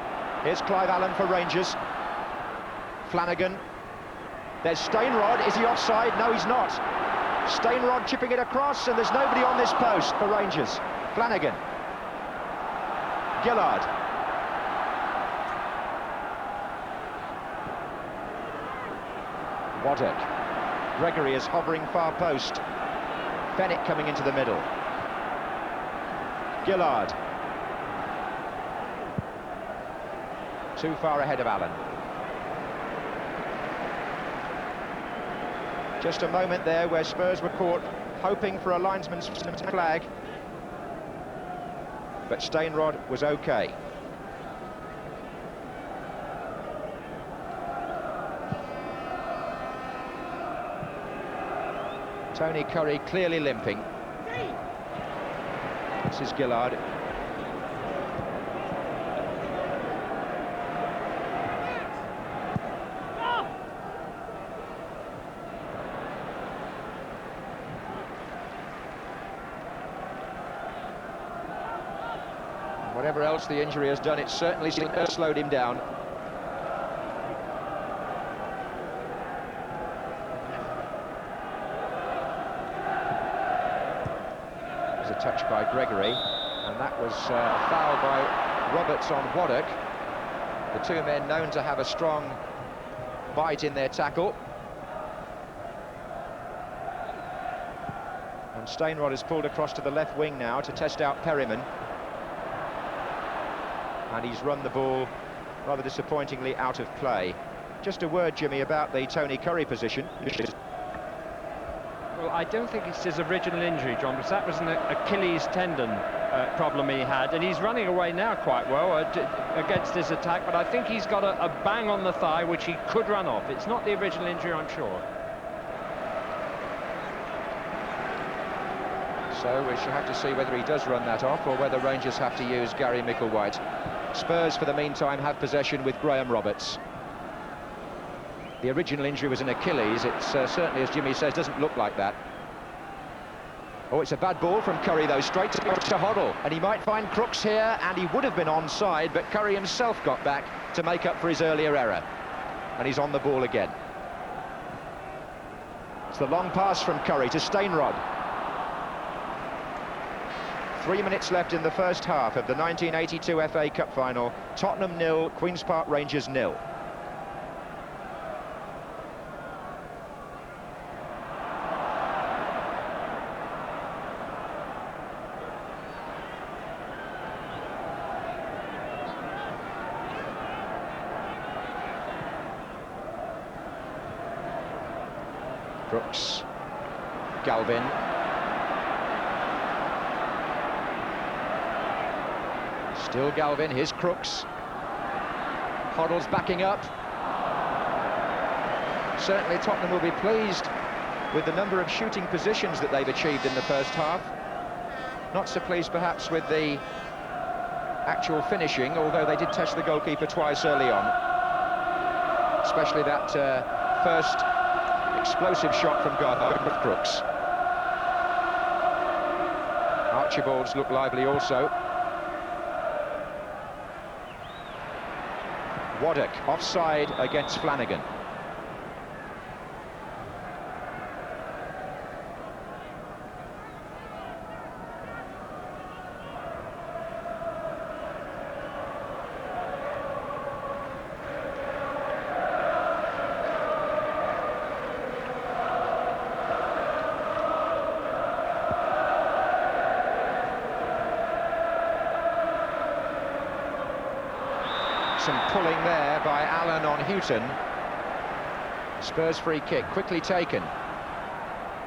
Here's Clive Allen for Rangers. Flanagan. There's Stainrod. Is he offside? No, he's not. Stainrod chipping it across, and there's nobody on this post for Rangers. Flanagan. Gillard. Waddock. Gregory is hovering far post. Fenwick coming into the middle. Gillard. Too far ahead of Allen. Just a moment there where Spurs were caught hoping for a linesman's flag. But Stainrod was okay. Tony Curry clearly limping. This is Gillard. Whatever else the injury has done, it's certainly slowed him down. There's a touch by Gregory, and that was a foul by Roberts on Waddock. The two men known to have a strong bite in their tackle. And Stainrod is pulled across to the left wing now to test out Perryman. And he's run the ball rather disappointingly out of play. Just a word, Jimmy, about the Tony Curry position. Well, I don't think it's his original injury, John, because that was an Achilles tendon problem he had, and he's running away now quite well against his attack, but I think he's got a bang on the thigh which he could run off. It's not the original injury, I'm sure. So we shall have to see whether he does run that off or whether Rangers have to use Gary Micklewhite. Spurs, for the meantime, have possession with Graham Roberts. The original injury was an Achilles. It's certainly, as Jimmy says, doesn't look like that. Oh, it's a bad ball from Curry, though, straight to Hoddle. And he might find Crooks here, and he would have been onside, but Curry himself got back to make up for his earlier error. And he's on the ball again. It's the long pass from Curry to Stainrod. 3 minutes left in the first half of the 1982 FA Cup final. Tottenham 0, Queen's Park Rangers 0. Brooks, Galvin. Still Galvin, here's Crooks. Hoddle's backing up. Certainly Tottenham will be pleased with the number of shooting positions that they've achieved in the first half. Not so pleased perhaps with the actual finishing, although they did touch the goalkeeper twice early on. Especially that first explosive shot from Garth Crooks. Archibald's looked lively also. Waddock offside against Flanagan. Some pulling there by Allen on Houghton. Spurs free kick, quickly taken.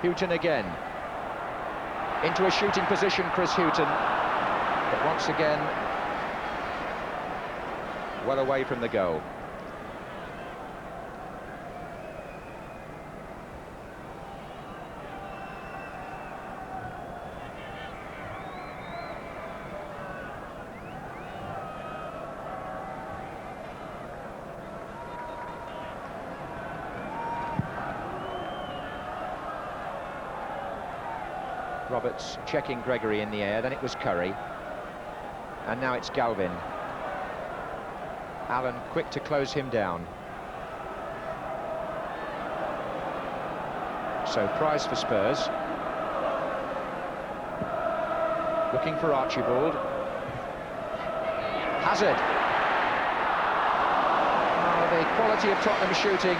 Houghton again. Into a shooting position, Chris Houghton. But once again, well away from the goal. Roberts checking Gregory in the air, then it was Curry. And now it's Galvin. Allen quick to close him down. So prize for Spurs. Looking for Archibald. Hazard. Oh, the quality of Tottenham shooting,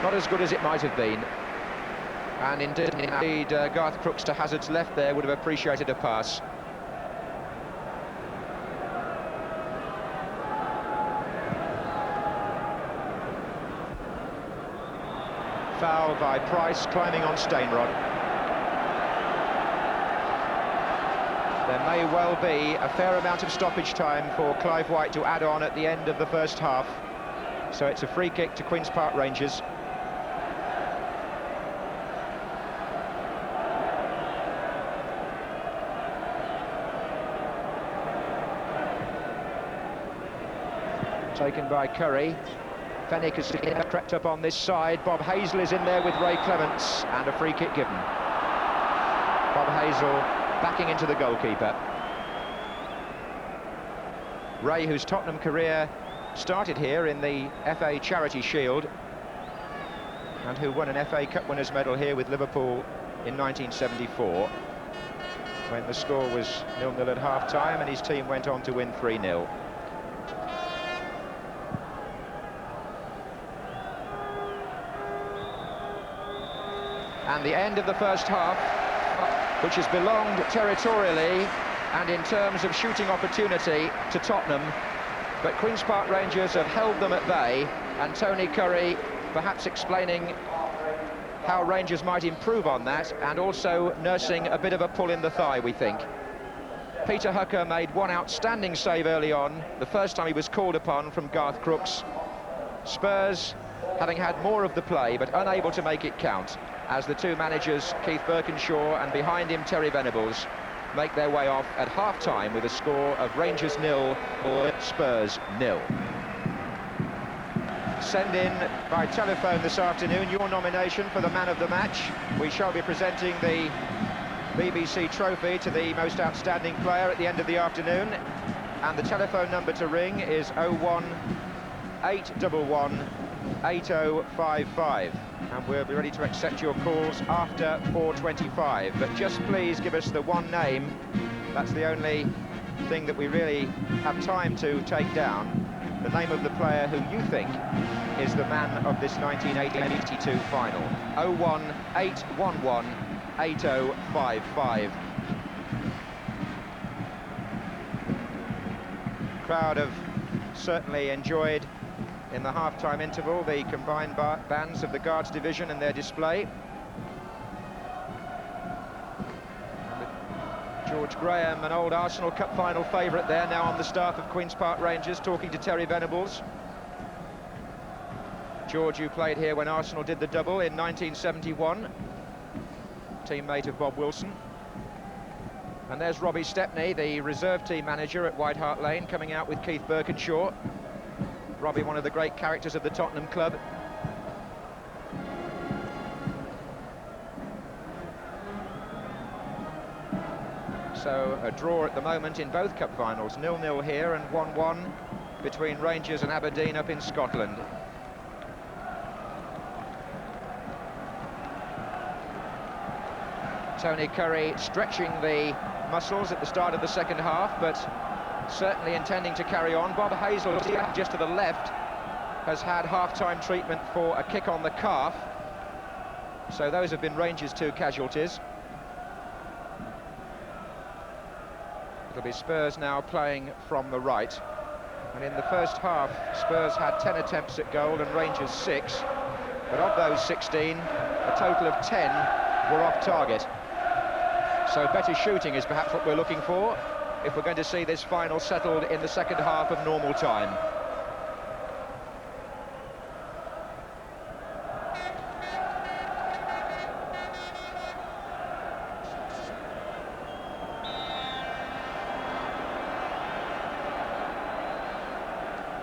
not as good as it might have been. And indeed, Garth Crooks to Hazard's left there would have appreciated a pass. Foul by Price, climbing on Stainrod. There may well be a fair amount of stoppage time for Clive White to add on at the end of the first half. So it's a free kick to Queen's Park Rangers. Taken by Curry. Fennick has crept up on this side. Bob Hazel is in there with Ray Clements, and a free kick given. Bob Hazel backing into the goalkeeper. Ray, whose Tottenham career started here in the FA Charity Shield, and who won an FA Cup winners' medal here with Liverpool in 1974, when the score was 0-0 at half-time and his team went on to win 3-0. And the end of the first half, which has belonged territorially and in terms of shooting opportunity to Tottenham, but Queen's Park Rangers have held them at bay, and Tony Curry perhaps explaining how Rangers might improve on that, and also nursing a bit of a pull in the thigh, we think. Peter Hucker made one outstanding save early on, the first time he was called upon from Garth Crooks. Spurs, having had more of the play, but unable to make it count, as the two managers, Keith Birkinshaw and behind him Terry Venables, make their way off at half-time with a score of Rangers 0 or Spurs 0. Send in by telephone this afternoon your nomination for the man of the match. We shall be presenting the BBC trophy to the most outstanding player at the end of the afternoon, and the telephone number to ring is 01811 8055, and we'll be ready to accept your calls after 4:25. But just please give us the one name. That's the only thing that we really have time to take down. The name of the player who you think is the man of this 1980-82 final. 01811 8055. Crowd have certainly enjoyed in the half-time interval the combined bands of the Guards Division and their display. George Graham, an old Arsenal Cup final favourite there, now on the staff of Queen's Park Rangers, talking to Terry Venables. George, who played here when Arsenal did the double in 1971, teammate of Bob Wilson. And there's Robbie Stepney, the reserve team manager at White Hart Lane, coming out with Keith Birkinshaw. Robbie, one of the great characters of the Tottenham club. So a draw at the moment in both cup finals, 0-0 here and 1-1 between Rangers and Aberdeen up in Scotland. Tony Curry stretching the muscles at the start of the second half, but certainly intending to carry on. Bob Hazel, just to the left, has had half-time treatment for a kick on the calf. So those have been Rangers' two casualties. It'll be Spurs now playing from the right. And in the first half, Spurs had 10 attempts at goal and Rangers 6. But of those 16, a total of 10 were off target. So better shooting is perhaps what we're looking for if we're going to see this final settled in the second half of normal time.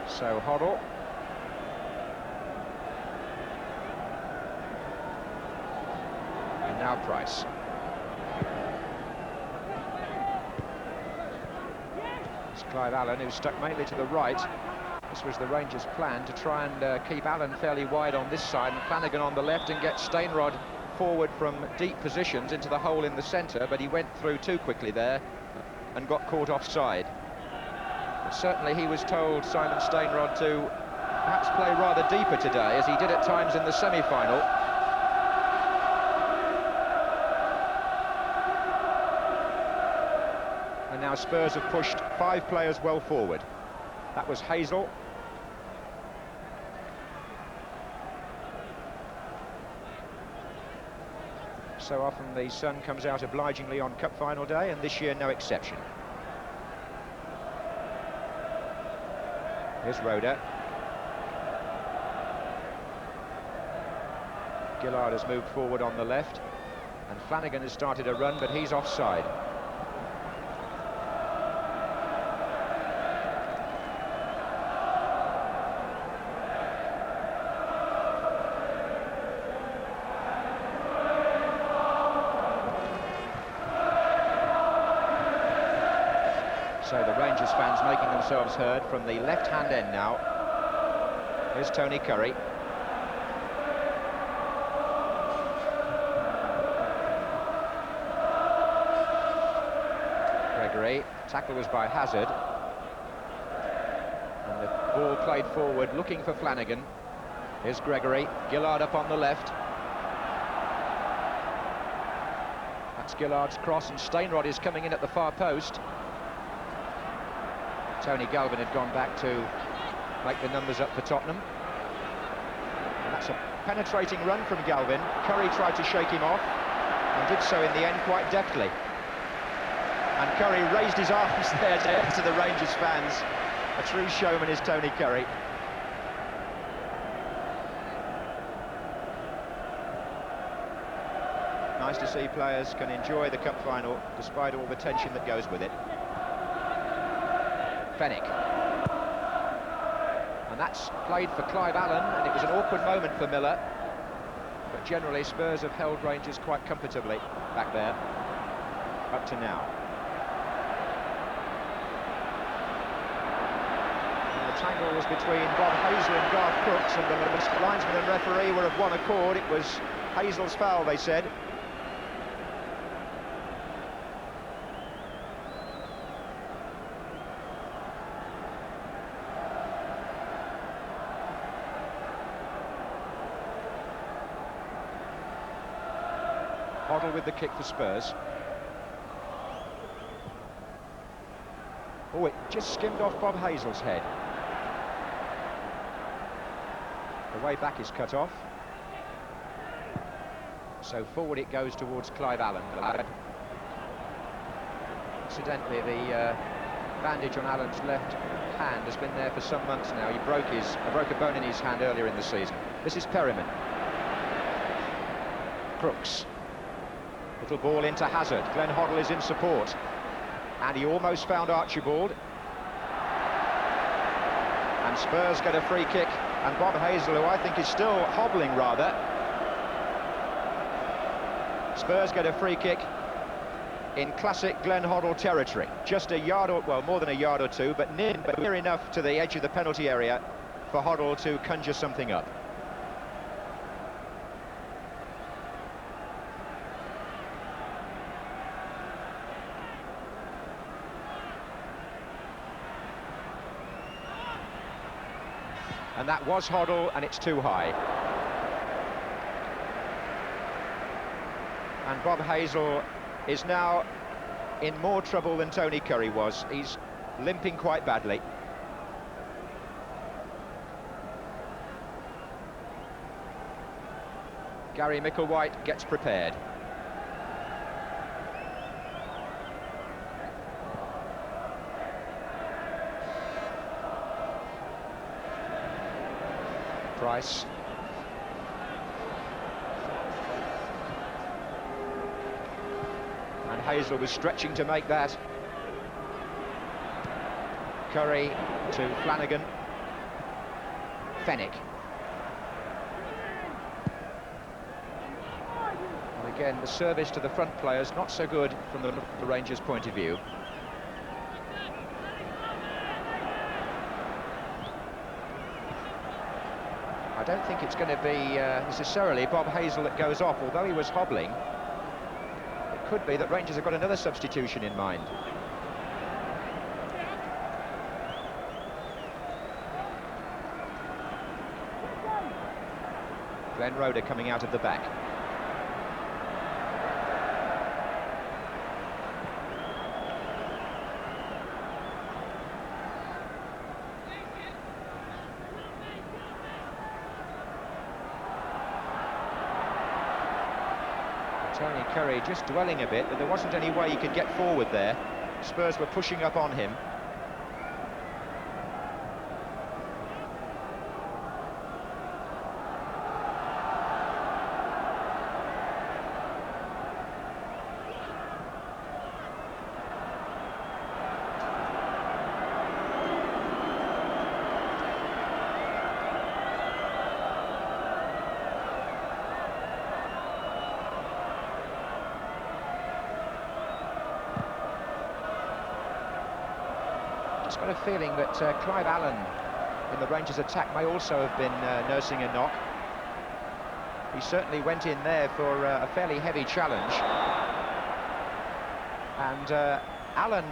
So Hoddle. And now Price. It's Clive Allen, who's stuck mainly to the right. This was the Rangers' plan, to try and keep Allen fairly wide on this side and Flanagan on the left, and get Stainrod forward from deep positions into the hole in the centre, but he went through too quickly there and got caught offside. But certainly he was told, Simon Stainrod, to perhaps play rather deeper today, as he did at times in the semi-final. And now Spurs have pushed 5 players well forward. That was Hazel. So often the sun comes out obligingly on Cup final day, and this year no exception. Here's Roeder. Gillard has moved forward on the left, and Flanagan has started a run, but he's offside. So the Rangers fans making themselves heard from the left-hand end now. Here's Tony Curry. Gregory, tackle was by Hazard. And the ball played forward, looking for Flanagan. Here's Gregory, Gillard up on the left. That's Gillard's cross, and Stainrod is coming in at the far post. Tony Galvin had gone back to make the numbers up for Tottenham. And that's a penetrating run from Galvin. Curry tried to shake him off, and did so in the end quite deftly. And Curry raised his arms there to the Rangers fans. A true showman is Tony Curry. Nice to see players can enjoy the cup final despite all the tension that goes with it. Fenwick. And that's played for Clive Allen, and it was an awkward moment for Miller. But generally, Spurs have held Rangers quite comfortably back there, up to now. And the tangle was between Bob Hazel and Garth Crooks, and the linesman and referee were of one accord. It was Hazel's foul, they said. Hoddle with the kick for Spurs. Oh, it just skimmed off Bob Hazel's head. The way back is cut off. So forward it goes towards Clive Allen. Incidentally, the bandage on Allen's left hand has been there for some months now. He broke a bone in his hand earlier in the season. This is Perryman. Crooks. Little ball into Hazard. Glenn Hoddle is in support. And he almost found Archibald. And Spurs get a free kick. And Bob Hazel, who I think is still hobbling rather. Spurs get a free kick in classic Glenn Hoddle territory. Just a yard or, well, more than a yard or two, but near enough to the edge of the penalty area for Hoddle to conjure something up. And that was Hoddle, and it's too high. And Bob Hazel is now in more trouble than Tony Curry was. He's limping quite badly. Gary Micklewhite gets prepared. Price. And Hazel was stretching to make that. Curry to Flanagan. Fenwick. And again, the service to the front players not so good from the Rangers' point of view. I don't think it's going to be necessarily Bob Hazel that goes off, although he was hobbling. It could be that Rangers have got another substitution in mind. Glenn Roeder coming out of the back. Tony Curry just dwelling a bit, but there wasn't any way he could get forward there. Spurs were pushing up on him. Just got a feeling that Clive Allen in the Rangers attack may also have been nursing a knock. He certainly went in there for a fairly heavy challenge. And Allen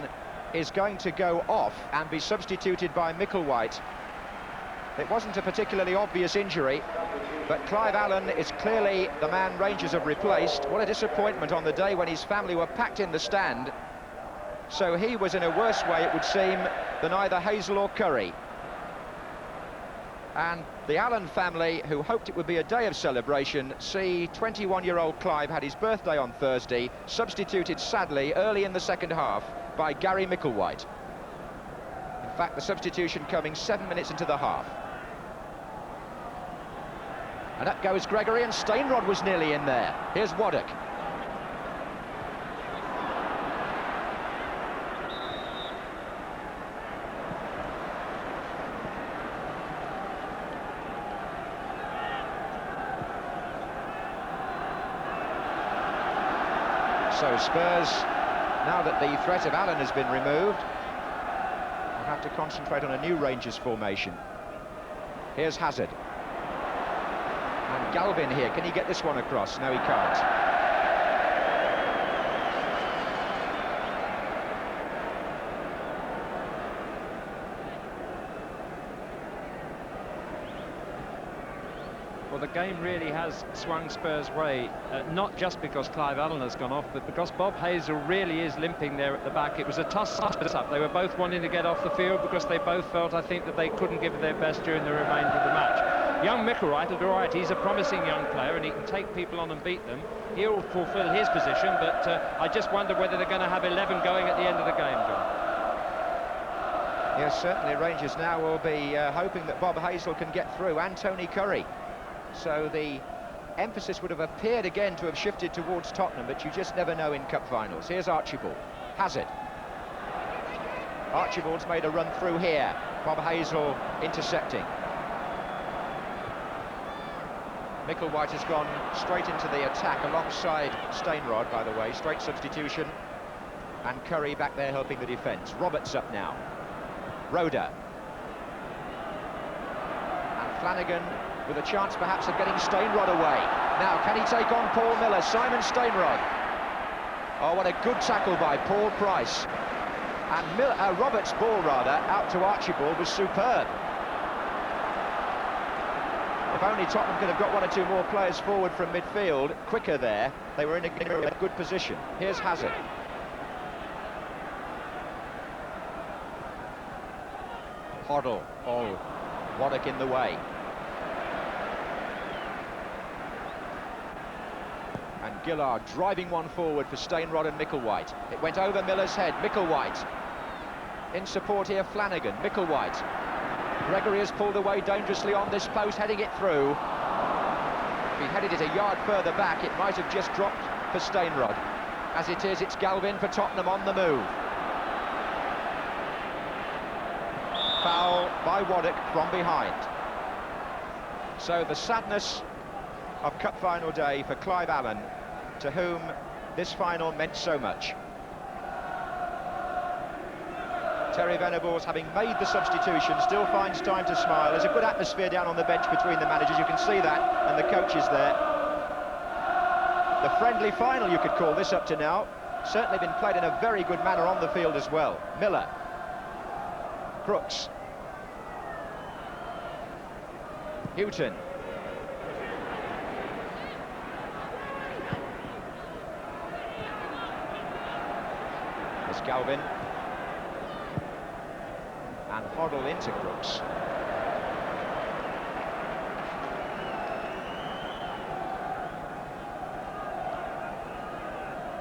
is going to go off and be substituted by Micklewhite. It wasn't a particularly obvious injury, but Clive Allen is clearly the man Rangers have replaced. What a disappointment on the day when his family were packed in the stand. So he was in a worse way, it would seem, than either Hazel or Curry. And the Allen family, who hoped it would be a day of celebration, see 21-year-old Clive had his birthday on Thursday, substituted sadly early in the second half by Gary Micklewhite. In fact, the substitution coming 7 minutes into the half. And up goes Gregory, and Stainrod was nearly in there. Here's Waddock. So Spurs, now that the threat of Allen has been removed, will have to concentrate on a new Rangers formation. Here's Hazard. And Galvin here, can he get this one across? No, he can't. Well, the game really has swung Spurs' way, not just because Clive Allen has gone off, but because Bob Hazel really is limping there at the back. It was a toss-up. They were both wanting to get off the field because they both felt, I think, that they couldn't give it their best during the remainder of the match. Young Micklewhite will be all right. He's a promising young player and he can take people on and beat them. He'll fulfil his position, but I just wonder whether they're going to have 11 going at the end of the game, John. Yes, certainly Rangers now will be hoping that Bob Hazel can get through, and Tony Curry. So the emphasis would have appeared again to have shifted towards Tottenham, but you just never know in cup finals. Here's Archibald. Hazard. Archibald's made a run through here. Bob Hazel intercepting. Micklewhite has gone straight into the attack alongside Stainrod, by the way. Straight substitution. And Curry back there helping the defence. Roberts up now. Roda. And Flanagan with a chance perhaps of getting Stainrod away. Now, can he take on Paul Miller? Simon Stainrod. Oh, what a good tackle by Paul Price. And Roberts' ball, rather, out to Archibald was superb. If only Tottenham could have got one or two more players forward from midfield, quicker there, they were in a good position. Here's Hazard. Hoddle. Oh, Waddock in the way. And Gillard driving one forward for Stainrod and Micklewhite. It went over Miller's head. Micklewhite. In support here, Flanagan. Micklewhite. Gregory has pulled away dangerously on this post, heading it through. If he headed it a yard further back, it might have just dropped for Stainrod. As it is, it's Galvin for Tottenham on the move. Foul by Waddock from behind. So the sadness of cup final day for Clive Allen, to whom this final meant so much. Terry Venables, having made the substitution, still finds time to smile. There's a good atmosphere down on the bench between the managers, you can see that, and the coaches there. The friendly final, you could call this up to now. Certainly been played in a very good manner on the field as well. Miller. Crooks. Houghton. There's Galvin. And Hoddle into Crooks.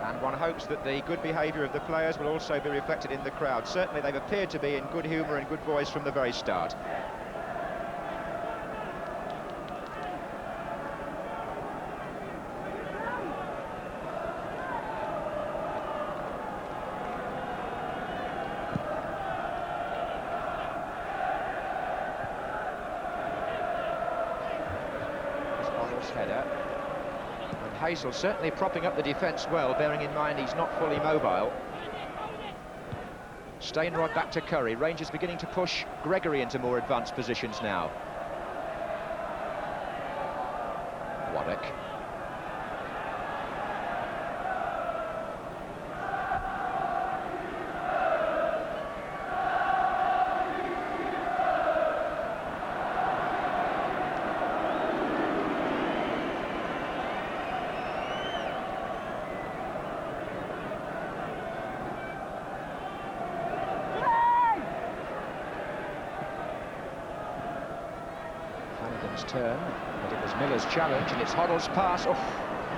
And one hopes that the good behaviour of the players will also be reflected in the crowd. Certainly they've appeared to be in good humour and good voice from the very start. Header. And Hazel certainly propping up the defence well, bearing in mind he's not fully mobile. Stainrod back to Curry. Rangers beginning to push Gregory into more advanced positions now. Waddock. Turn, but it was Miller's challenge, and it's Hoddle's pass. Oh,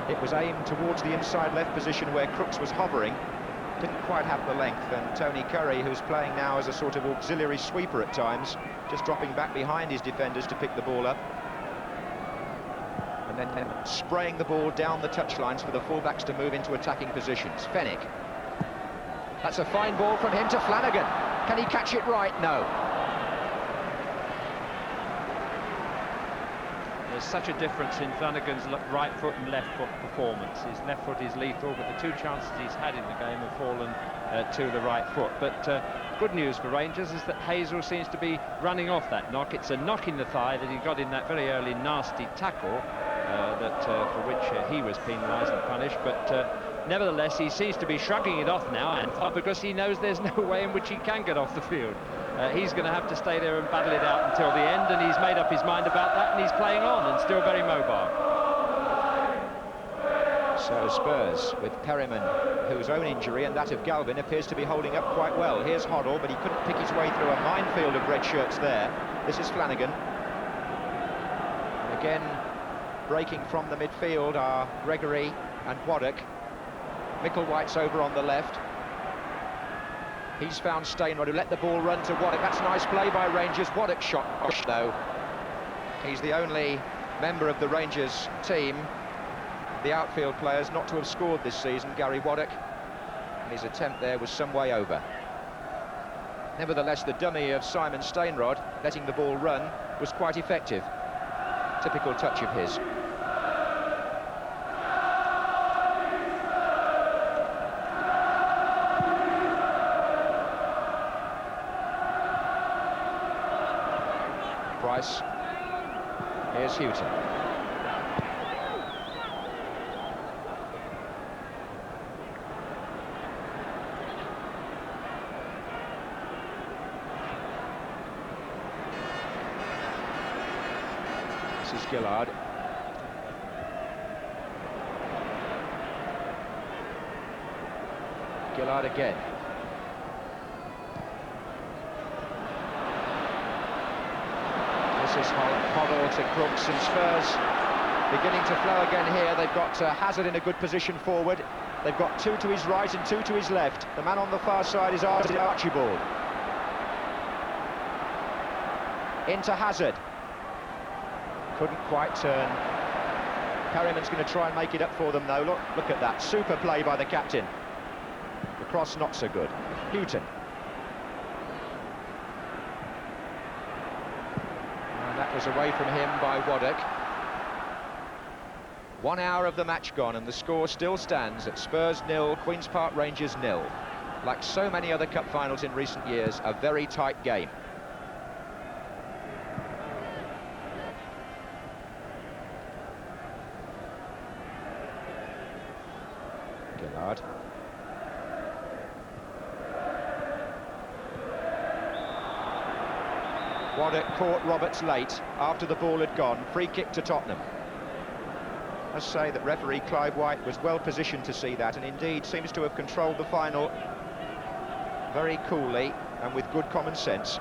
it was aimed towards the inside left position where Crooks was hovering. Didn't quite have the length, and Tony Curry, who's playing now as a sort of auxiliary sweeper at times, just dropping back behind his defenders to pick the ball up. And then spraying the ball down the touchlines for the fullbacks to move into attacking positions. Fennick. That's a fine ball from him to Flanagan. Can he catch it right? No. There's such a difference in Flanagan's right foot and left foot performance. His left foot is lethal, but the two chances he's had in the game have fallen to the right foot. But good news for Rangers is that Hazel seems to be running off that knock. It's a knock in the thigh that he got in that very early nasty tackle for which he was penalised and punished. But nevertheless, he seems to be shrugging it off now, and because he knows there's no way in which he can get off the field. He's going to have to stay there and battle it out until the end, and he's made up his mind about that, and he's playing on and still very mobile. So Spurs with Perryman, whose own injury and that of Galvin appears to be holding up quite well. Here's Hoddle, but he couldn't pick his way through a minefield of red shirts there. This is Flanagan. And again, breaking from the midfield are Gregory and Waddock. Micklewhite's over on the left. He's found Stainrod, who let the ball run to Waddock. That's nice play by Rangers. Waddock shot, though. He's the only member of the Rangers team, the outfield players, not to have scored this season, Gary Waddock. And his attempt there was some way over. Nevertheless, the dummy of Simon Stainrod, letting the ball run, was quite effective. Typical touch of his. Price. Here's Houghton. This is Gillard. Gillard again. This is Hoddle to Crooks, and Spurs beginning to flow again here. They've got Hazard in a good position forward. They've got two to his right and two to his left. The man on the far side is Archibald. Into Hazard. Couldn't quite turn. Perryman's going to try and make it up for them, though. Look at that. Super play by the captain. The cross not so good. Houghton. That was away from him by Waddock. 1 hour of the match gone, and the score still stands at Spurs 0, Queen's Park Rangers 0. Like so many other cup finals in recent years, a very tight game. Gillard. Waddock caught Roberts late after the ball had gone. Free kick to Tottenham. I must say that referee Clive White was well positioned to see that, and indeed seems to have controlled the final very coolly and with good common sense.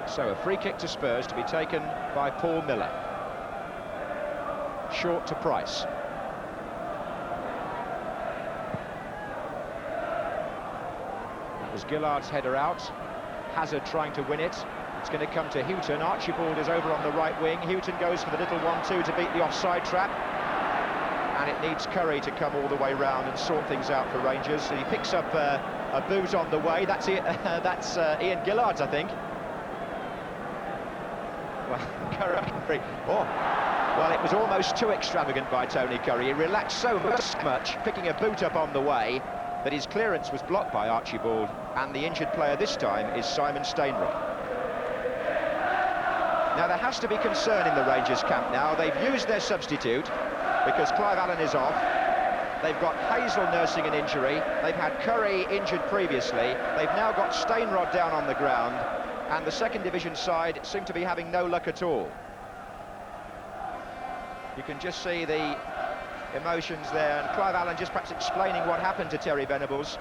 So a free kick to Spurs to be taken by Paul Miller. Short to Price. That was Gillard's header out. Hazard trying to win it. It's going to come to Houghton. Archibald is over on the right wing. Houghton goes for the little 1-2 to beat the offside trap. And it needs Curry to come all the way round and sort things out for Rangers. So he picks up a boot on the way. That's it. That's Ian Gillard's, I think. Well, Curry. Oh, well, it was almost too extravagant by Tony Curry. He relaxed so much, picking a boot up on the way, that his clearance was blocked by Archibald, and the injured player this time is Simon Steinrod. Now, there has to be concern in the Rangers camp now. They've used their substitute because Clive Allen is off. They've got Hazel nursing an injury. They've had Curry injured previously. They've now got Steinrod down on the ground, and the second division side seem to be having no luck at all. You can just see the emotions there, and Clive Allen just perhaps explaining what happened to Terry Venables.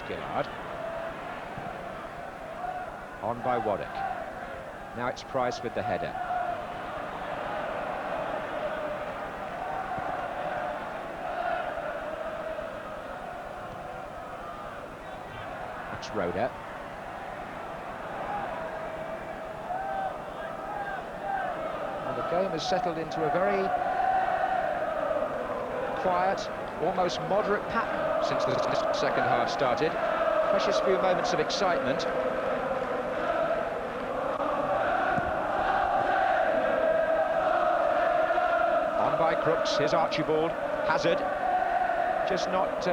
Gillard. On by Waddock. Now it's Price with the header. That's Roeder. And the game has settled into a very quiet, almost moderate pattern since the second half started. Precious few moments of excitement. On by Crooks, here's Archibald. Hazard, just not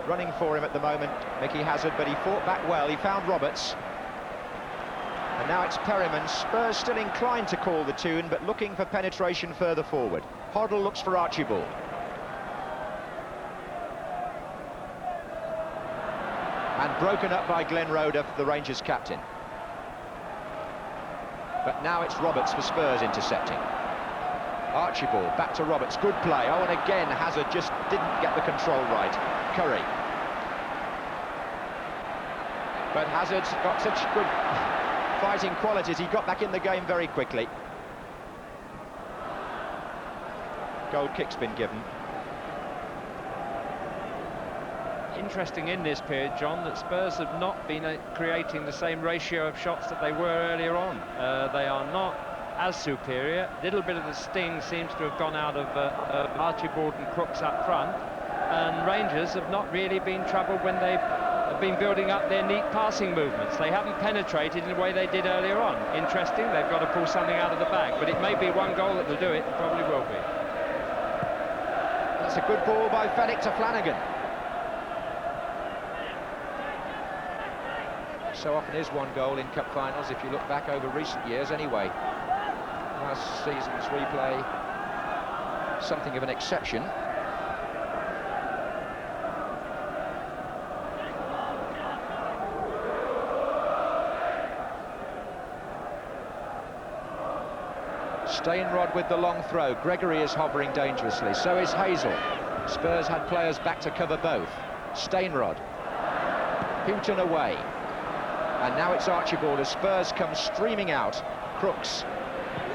running for him at the moment, Mickey Hazard, but he fought back well. He found Roberts. And now it's Perryman. Spurs still inclined to call the tune, but looking for penetration further forward. Hoddle looks for Archibald. And broken up by Glenn Roeder, the Rangers captain. But now it's Roberts for Spurs intercepting. Archibald, back to Roberts, good play. Oh, and again, Hazard just didn't get the control right. Curry. But Hazard's got such good fighting qualities, he got back in the game very quickly. Goal kick's been given. Interesting in this period, John, that Spurs have not been creating the same ratio of shots that they were earlier on. They are not as superior. A little bit of the sting seems to have gone out of Archibald and Crooks up front, and Rangers have not really been troubled when they've been building up their neat passing movements. They haven't penetrated in the way they did earlier on. Interesting, they've got to pull something out of the bag, but it may be one goal that will do it. It probably will be. That's a good ball by Fenwick to Flanagan. So often is one goal in cup finals, if you look back over recent years anyway. Last season's replay, something of an exception. Steinrod with the long throw. Gregory is hovering dangerously, so is Hazel. Spurs had players back to cover both. Steinrod. Houghton away. And now it's Archibald as Spurs come streaming out. Crooks.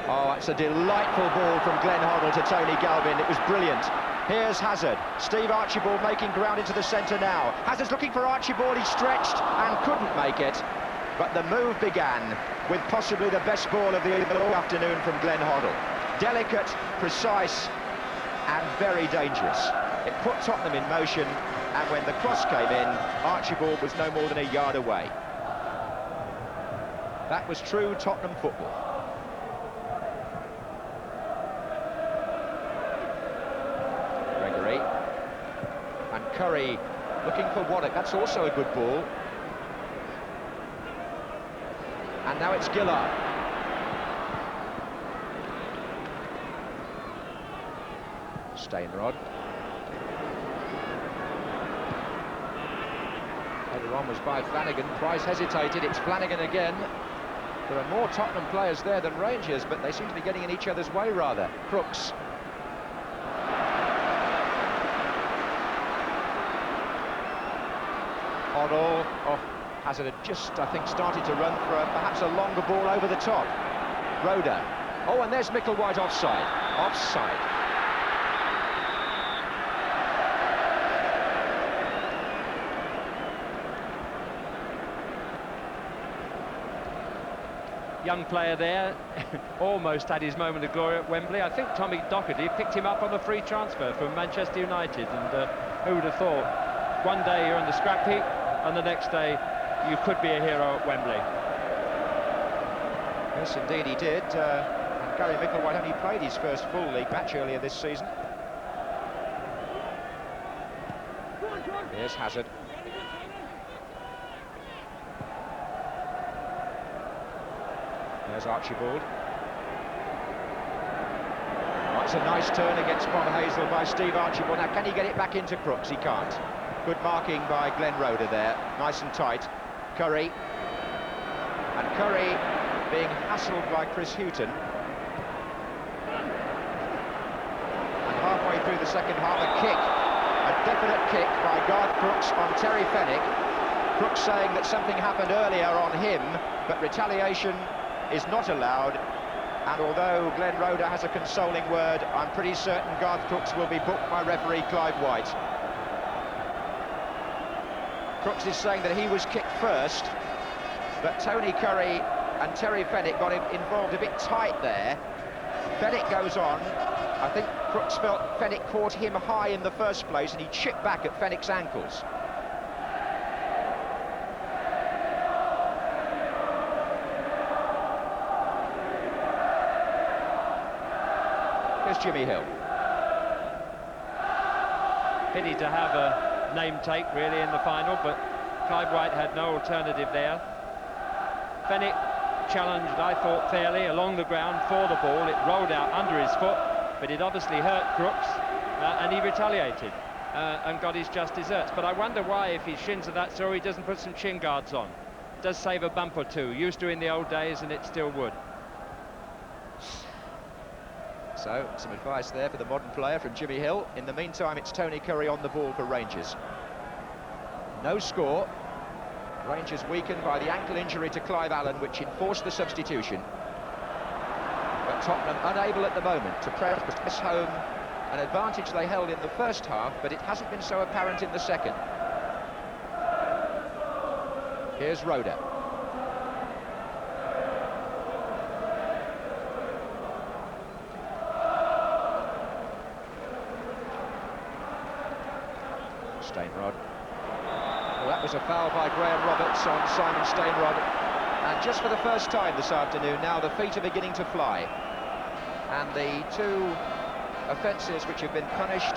Oh, it's a delightful ball from Glenn Hoddle to Tony Galvin. It was brilliant. Here's Hazard. Steve Archibald making ground into the centre now. Hazard's looking for Archibald. He stretched and couldn't make it. But the move began with possibly the best ball of the afternoon from Glenn Hoddle. Delicate, precise, and very dangerous. It put Tottenham in motion, and when the cross came in, Archibald was no more than a yard away. That was true Tottenham football. Gregory. And Curry looking for Waddock. That's also a good ball. And now it's Gillard. Steinrod. Header on was by Flanagan. Price hesitated. It's Flanagan again. There are more Tottenham players there than Rangers, but they seem to be getting in each other's way, rather. Crooks. Hoddle. Oh, Hazard had just, I think, started to run for perhaps a longer ball over the top. Roda. Oh, and there's Micklewhite offside. Offside. Young player there, almost had his moment of glory at Wembley. I think Tommy Docherty picked him up on the free transfer from Manchester United, and who would have thought one day you're on the scrap heap and the next day you could be a hero at Wembley. Yes, indeed he did. And Gary Micklewhite only played his first full league match earlier this season. Here's Hazard. There's Archibald. Oh, it's a nice turn against Bob Hazel by Steve Archibald. Now, can he get it back into Crooks? He can't. Good marking by Glenn Roder there. Nice and tight. Curry. And Curry being hassled by Chris Hughton. And halfway through the second half, a kick. A definite kick by Garth Crooks on Terry Fenwick. Crooks saying that something happened earlier on him, but retaliation is not allowed, and although Glenn Roder has a consoling word, I'm pretty certain Garth Crooks will be booked by referee Clive White. Crooks is saying that he was kicked first, but Tony Curry and Terry Fenwick got involved a bit tight there. Fenwick goes on. I think Crooks felt Fenwick caught him high in the first place, and he chipped back at Fenwick's ankles. Here's Jimmy Hill. Pity to have a name take really in the final, but Clive White had no alternative there. Fenwick challenged, I thought, fairly along the ground for the ball. It rolled out under his foot, but it obviously hurt Crooks, and he retaliated and got his just desserts. But I wonder why, if his shins are that sore, he doesn't put some shin guards on. It does save a bump or two. Used to in the old days, and it still would. So, some advice there for the modern player from Jimmy Hill. In the meantime, it's Tony Curry on the ball for Rangers. No score. Rangers weakened by the ankle injury to Clive Allen, which enforced the substitution. But Tottenham unable at the moment to press home an advantage they held in the first half, but it hasn't been so apparent in the second. Here's Roder. Stainrod. Well, that was a foul by Graham Roberts on Simon Stainrod, and just for the first time this afternoon now the feet are beginning to fly, and the two offences which have been punished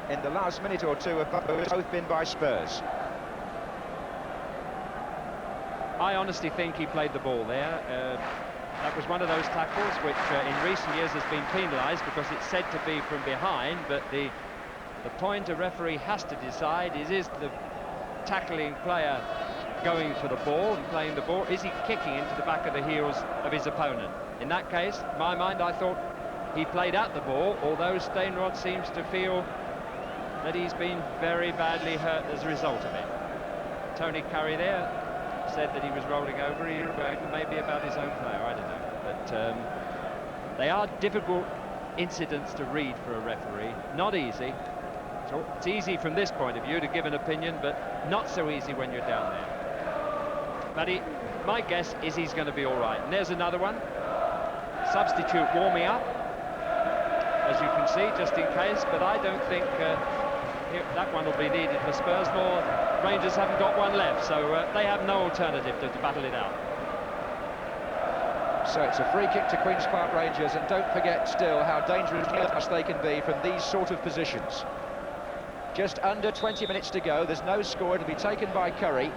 in the last minute or two have both been by Spurs. I honestly think he played the ball there. That was one of those tackles which in recent years has been penalised because it's said to be from behind, but the point a referee has to decide is the tackling player going for the ball and playing the ball? Is he kicking into the back of the heels of his opponent? In that case, in my mind, I thought he played out the ball, although Stainrod seems to feel that he's been very badly hurt as a result of it. Tony Curry there said that he was rolling over. He maybe about his own player, I don't know. But they are difficult incidents to read for a referee. Not easy. So it's easy from this point of view to give an opinion, but not so easy when you're down there. But my guess is he's going to be all right. And there's another one. Substitute warming up, as you can see, just in case. But I don't think that one will be needed for Spurs. Nor Rangers haven't got one left, so they have no alternative to battle it out. So it's a free kick to Queen's Park Rangers, and don't forget still how dangerous they can be from these sort of positions. Just under 20 minutes to go. There's no score. It'll be taken by Curry.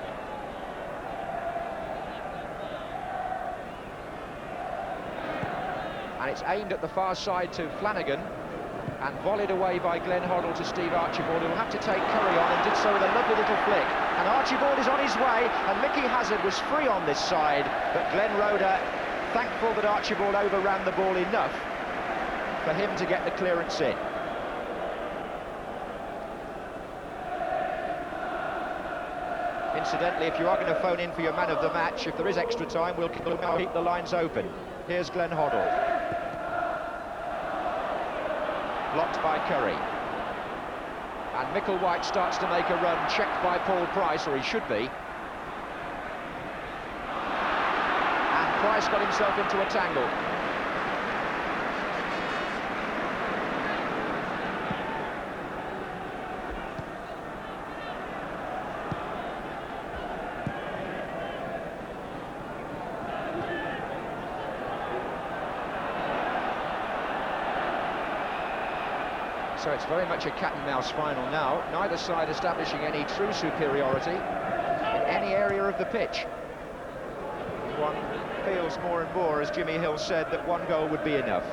And it's aimed at the far side to Flanagan and volleyed away by Glenn Hoddle to Steve Archibald, who'll have to take Curry on, and did so with a lovely little flick. And and Archibald is on his way, and Mickey Hazard was free on this side, but Glenn Roeder thankful that Archibald overran the ball enough for him to get the clearance in. Incidentally, if you are going to phone in for your man of the match, if there is extra time, we'll keep the lines open. Here's Glenn Hoddle. Blocked by Curry. And Micklewhite starts to make a run, checked by Paul Price, or he should be. And Price got himself into a tangle. So it's very much a cat-and-mouse final now, neither side establishing any true superiority in any area of the pitch. One feels more and more, as Jimmy Hill said, that one goal would be enough.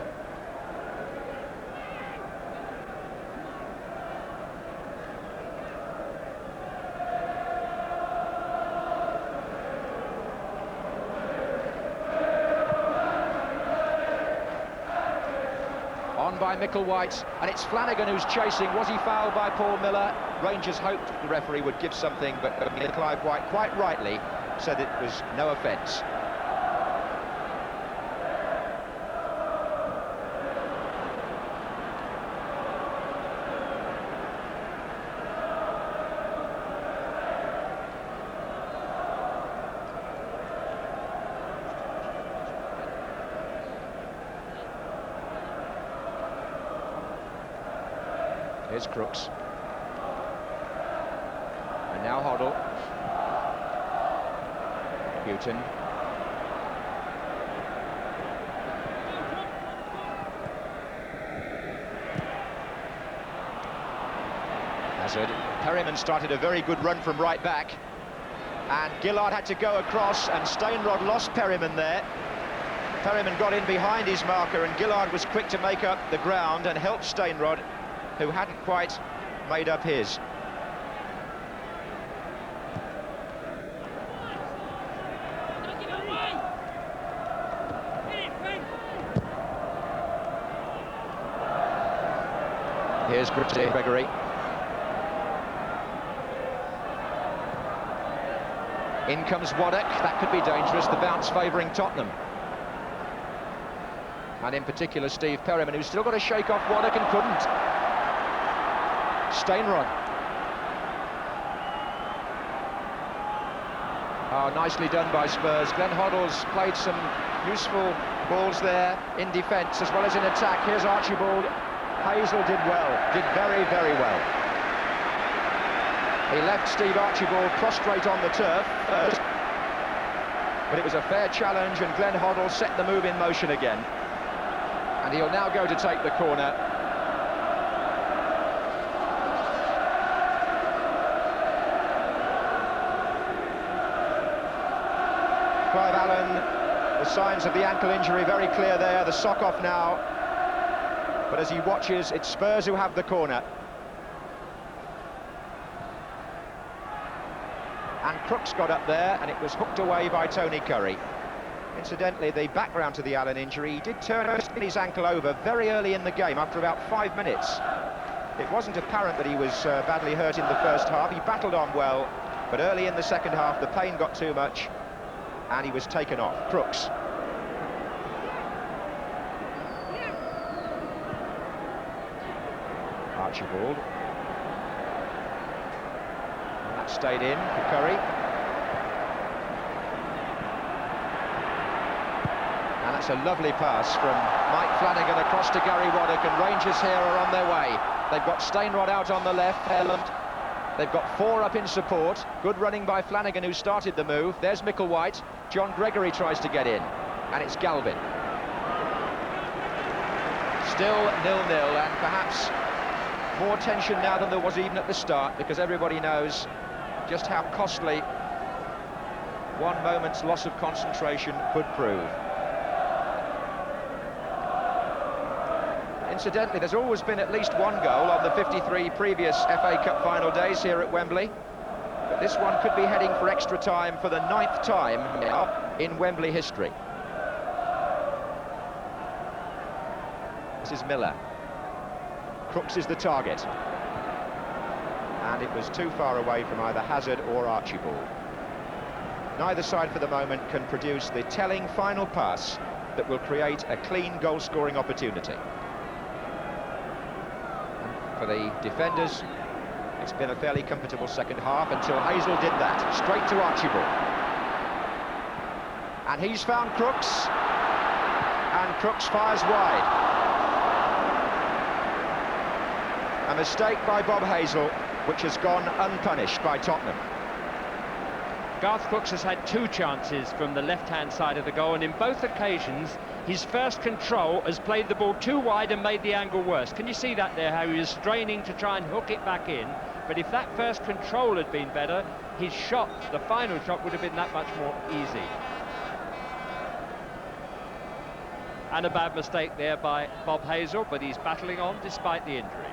By Micklewhite, and it's Flanagan who's chasing. Was he fouled by Paul Miller? Rangers hoped the referee would give something, but Clive White quite rightly said it was no offence. Here's Crooks. And now Hoddle. Houghton. Hazard. Perryman started a very good run from right back. And Gillard had to go across, and Stainrod lost Perryman there. Perryman got in behind his marker, and Gillard was quick to make up the ground and help Stainrod, who hadn't quite made up his. Here's Gregory. In comes Waddock. That could be dangerous. The bounce favouring Tottenham. And in particular Steve Perryman, who's still got to shake off Waddock and couldn't. Stainrod. Oh, nicely done by Spurs. Glenn Hoddle's played some useful balls there in defence as well as in attack. Here's Archibald. Hazel did well, did very, very well. He left Steve Archibald prostrate on the turf first, but it was a fair challenge, and Glenn Hoddle set the move in motion again. And he'll now go to take the corner. Clive Allen, the signs of the ankle injury very clear there, the sock off now. But as he watches, it's Spurs who have the corner. And Crooks got up there, and it was hooked away by Tony Curry. Incidentally, the background to the Allen injury, he did turn his ankle over very early in the game, after about 5 minutes. It wasn't apparent that he was badly hurt in the first half. He battled on well, but early in the second half, the pain got too much, and he was taken off. Crooks. Archibald. And that stayed in for Curry. And that's a lovely pass from Mike Flanagan across to Gary Waddock, and Rangers here are on their way. They've got Stainrod out on the left, they've got 4 up in support. Good running by Flanagan, who started the move. There's Micklewhite. John Gregory tries to get in, and it's Galvin. Still 0-0, and perhaps more tension now than there was even at the start, because everybody knows just how costly one moment's loss of concentration could prove. Incidentally, there's always been at least one goal on the 53 previous FA Cup final days here at Wembley, but This one could be heading for extra time for the 9th time now in Wembley history. This is Miller. Crooks is the target. And it was too far away from either Hazard or Archibald. Neither side for the moment can produce the telling final pass that will create a clean goal-scoring opportunity. And for the defenders, it's been a fairly comfortable second half until Hazel did that. Straight to Archibald. And he's found Crooks. And Crooks fires wide. A mistake by Bob Hazel, which has gone unpunished by Tottenham. Garth Crooks has had 2 chances from the left-hand side of the goal, and in both occasions his first control has played the ball too wide and made the angle worse. Can you see that there, how he was straining to try and hook it back in? But if that first control had been better, his shot, the final shot, would have been that much more easy. And a bad mistake there by Bob Hazel, but he's battling on despite the injury.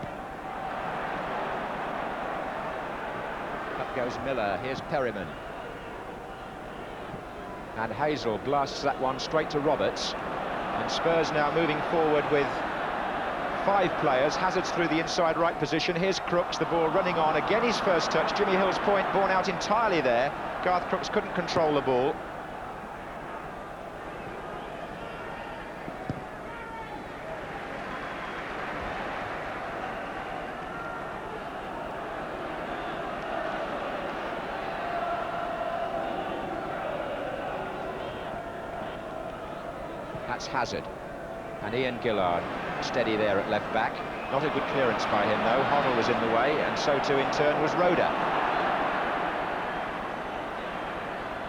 Up goes Miller, here's Perryman. And Hazel blasts that one straight to Roberts. And Spurs now moving forward with 5 players. Hazard's through the inside right position. Here's Crooks, the ball running on. Again his first touch. Jimmy Hill's point borne out entirely there. Garth Crooks couldn't control the ball. That's Hazard. And Ian Gillard steady there at left back. Not a good clearance by him though. Hoddle was in the way, and so too in turn was Roda.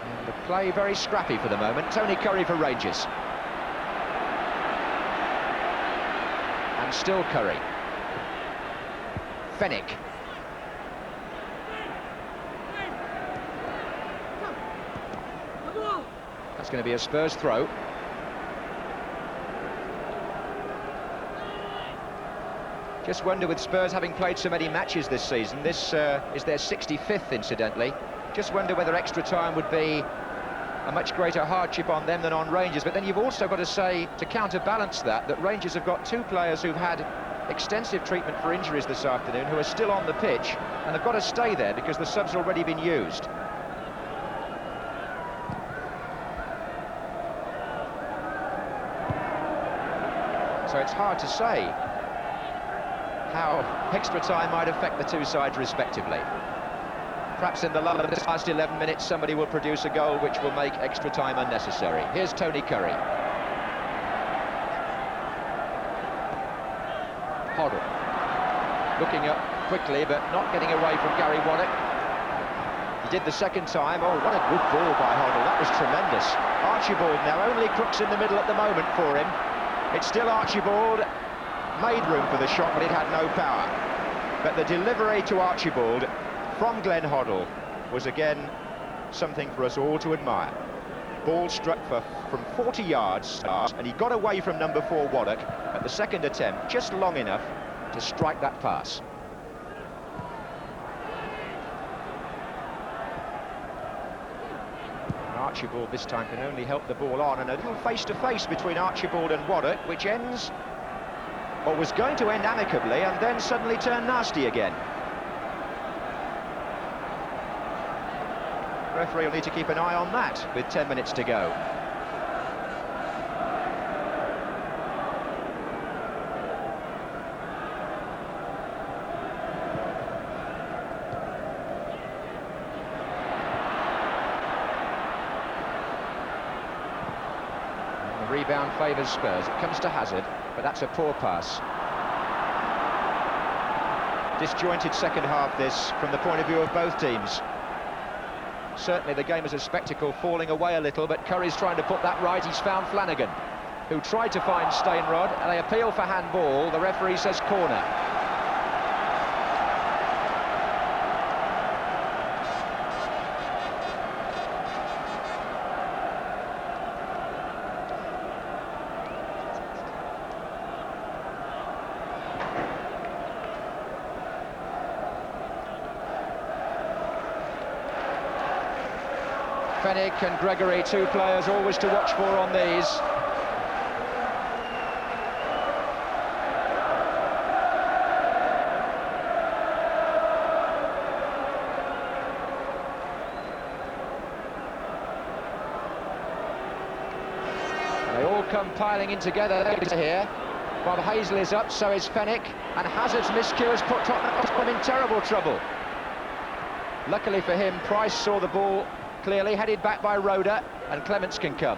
And the play very scrappy for the moment. Tony Curry for Rangers. And still Curry. Fennick. That's going to be a Spurs throw. Just wonder, with Spurs having played so many matches this season, this is their 65th incidentally, just wonder whether extra time would be a much greater hardship on them than on Rangers. But then you've also got to say, to counterbalance that Rangers have got 2 players who've had extensive treatment for injuries this afternoon, who are still on the pitch, and have got to stay there because the sub's already been used. So it's hard to say how extra time might affect the 2 sides respectively. Perhaps in the lull of this last 11 minutes somebody will produce a goal which will make extra time unnecessary. Here's Tony Curry. Hoddle looking up quickly but not getting away from Gary Waddock. He did the second time. Oh, what a good ball by Hoddle, that was tremendous. Archibald now, only Crooks in the middle at the moment for him. It's still Archibald. Made room for the shot, but it had no power. But the delivery to Archibald from Glenn Hoddle was again something for us all to admire. Ball struck from 40 yards, and he got away from number 4 Waddock at the second attempt, just long enough to strike that pass. Archibald this time can only help the ball on, and a little face-to-face between Archibald and Waddock, which ends, or was going to end amicably, and then suddenly turned nasty again. The referee will need to keep an eye on that with 10 minutes to go. And the rebound favours Spurs. It comes to Hazard, but that's a poor pass. Disjointed second half this from the point of view of both teams. Certainly the game is a spectacle, falling away a little, but Curry's trying to put that right. He's found Flanagan, who tried to find Stainrod, and they appeal for handball. The referee says corner. Fenwick and Gregory, two players always to watch for on these. They all come piling in together here. Bob Hazell is up, so is Fenwick, and Hazard's miscue has put Tottenham in terrible trouble. Luckily for him, Price saw the ball clearly, headed back by Roda, and Clements can come.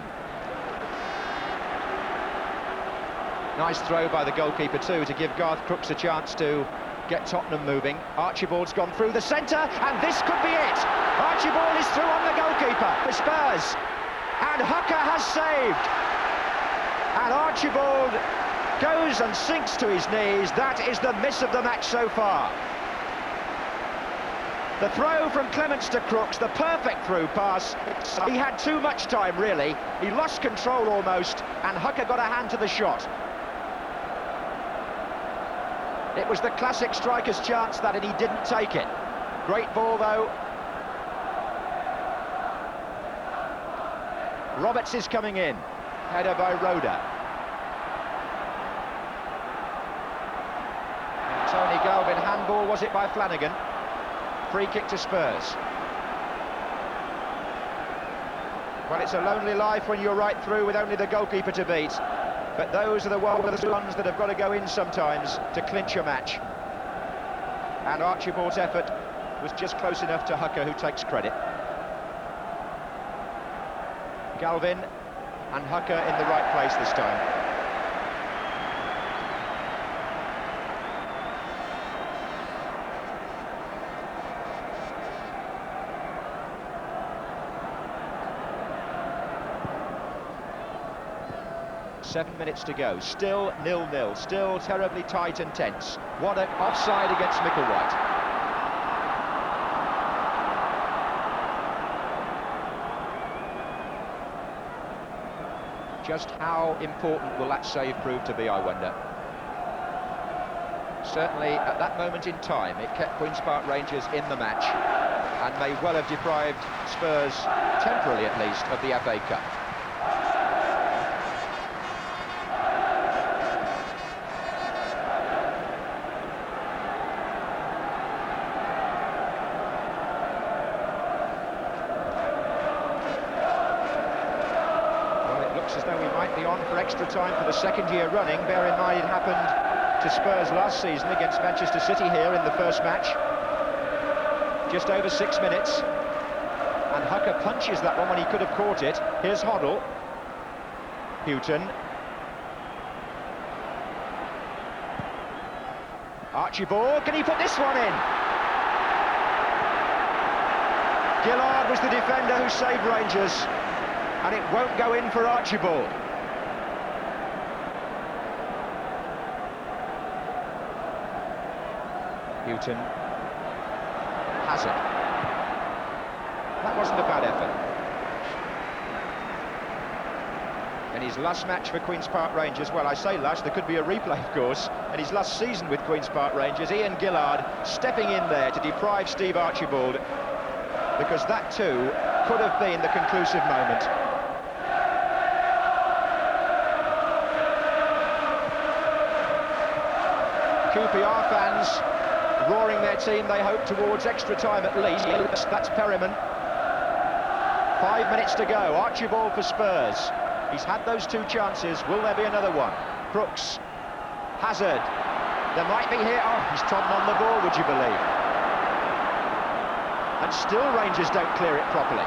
Nice throw by the goalkeeper too, to give Garth Crooks a chance to get Tottenham moving. Archibald's gone through the centre, and this could be it! Archibald is through on the goalkeeper for Spurs, and Hooker has saved! And Archibald goes and sinks to his knees. That is the miss of the match so far. The throw from Clements to Crooks, the perfect through pass. He had too much time, really. He lost control almost, and Hooker got a hand to the shot. It was the classic striker's chance, that, and he didn't take it. Great ball, though. Roberts is coming in. Header by Roda. And Tony Galvin, handball, was it by Flanagan? Free kick to Spurs. Well, it's a lonely life when you're right through with only the goalkeeper to beat. But those are the ones that have got to go in sometimes to clinch a match. And Archibald's effort was just close enough to Hooker, who takes credit. Galvin and Hooker in the right place this time. Seven minutes to go, still 0-0, still terribly tight and tense. What an offside against Micklewhite. Just how important will that save prove to be, I wonder? Certainly at that moment in time it kept Queen's Park Rangers in the match and may well have deprived Spurs, temporarily at least, of the FA Cup. As though we might be on for extra time for the second year running. Bear in mind it happened to Spurs last season against Manchester City here in the first match. Just over 6 minutes. And Hooker punches that one when he could have caught it. Here's Hoddle. Houghton. Archibald, can he put this one in? Gillard was the defender who saved Rangers. And it won't go in for Archibald. Houghton. Hazard. That wasn't a bad effort. In his last match for Queen's Park Rangers, well, I say last, there could be a replay, of course, in his last season with Queen's Park Rangers, Ian Gillard stepping in there to deprive Steve Archibald, because that too could have been the conclusive moment. QPR fans roaring their team, they hope, towards extra time at least. That's Perryman. 5 minutes to go. Archibald for Spurs. He's had those two chances. Will there be another one? Crooks. Hazard. There might be here. Oh, he's trodden on the ball, would you believe? And still Rangers don't clear it properly.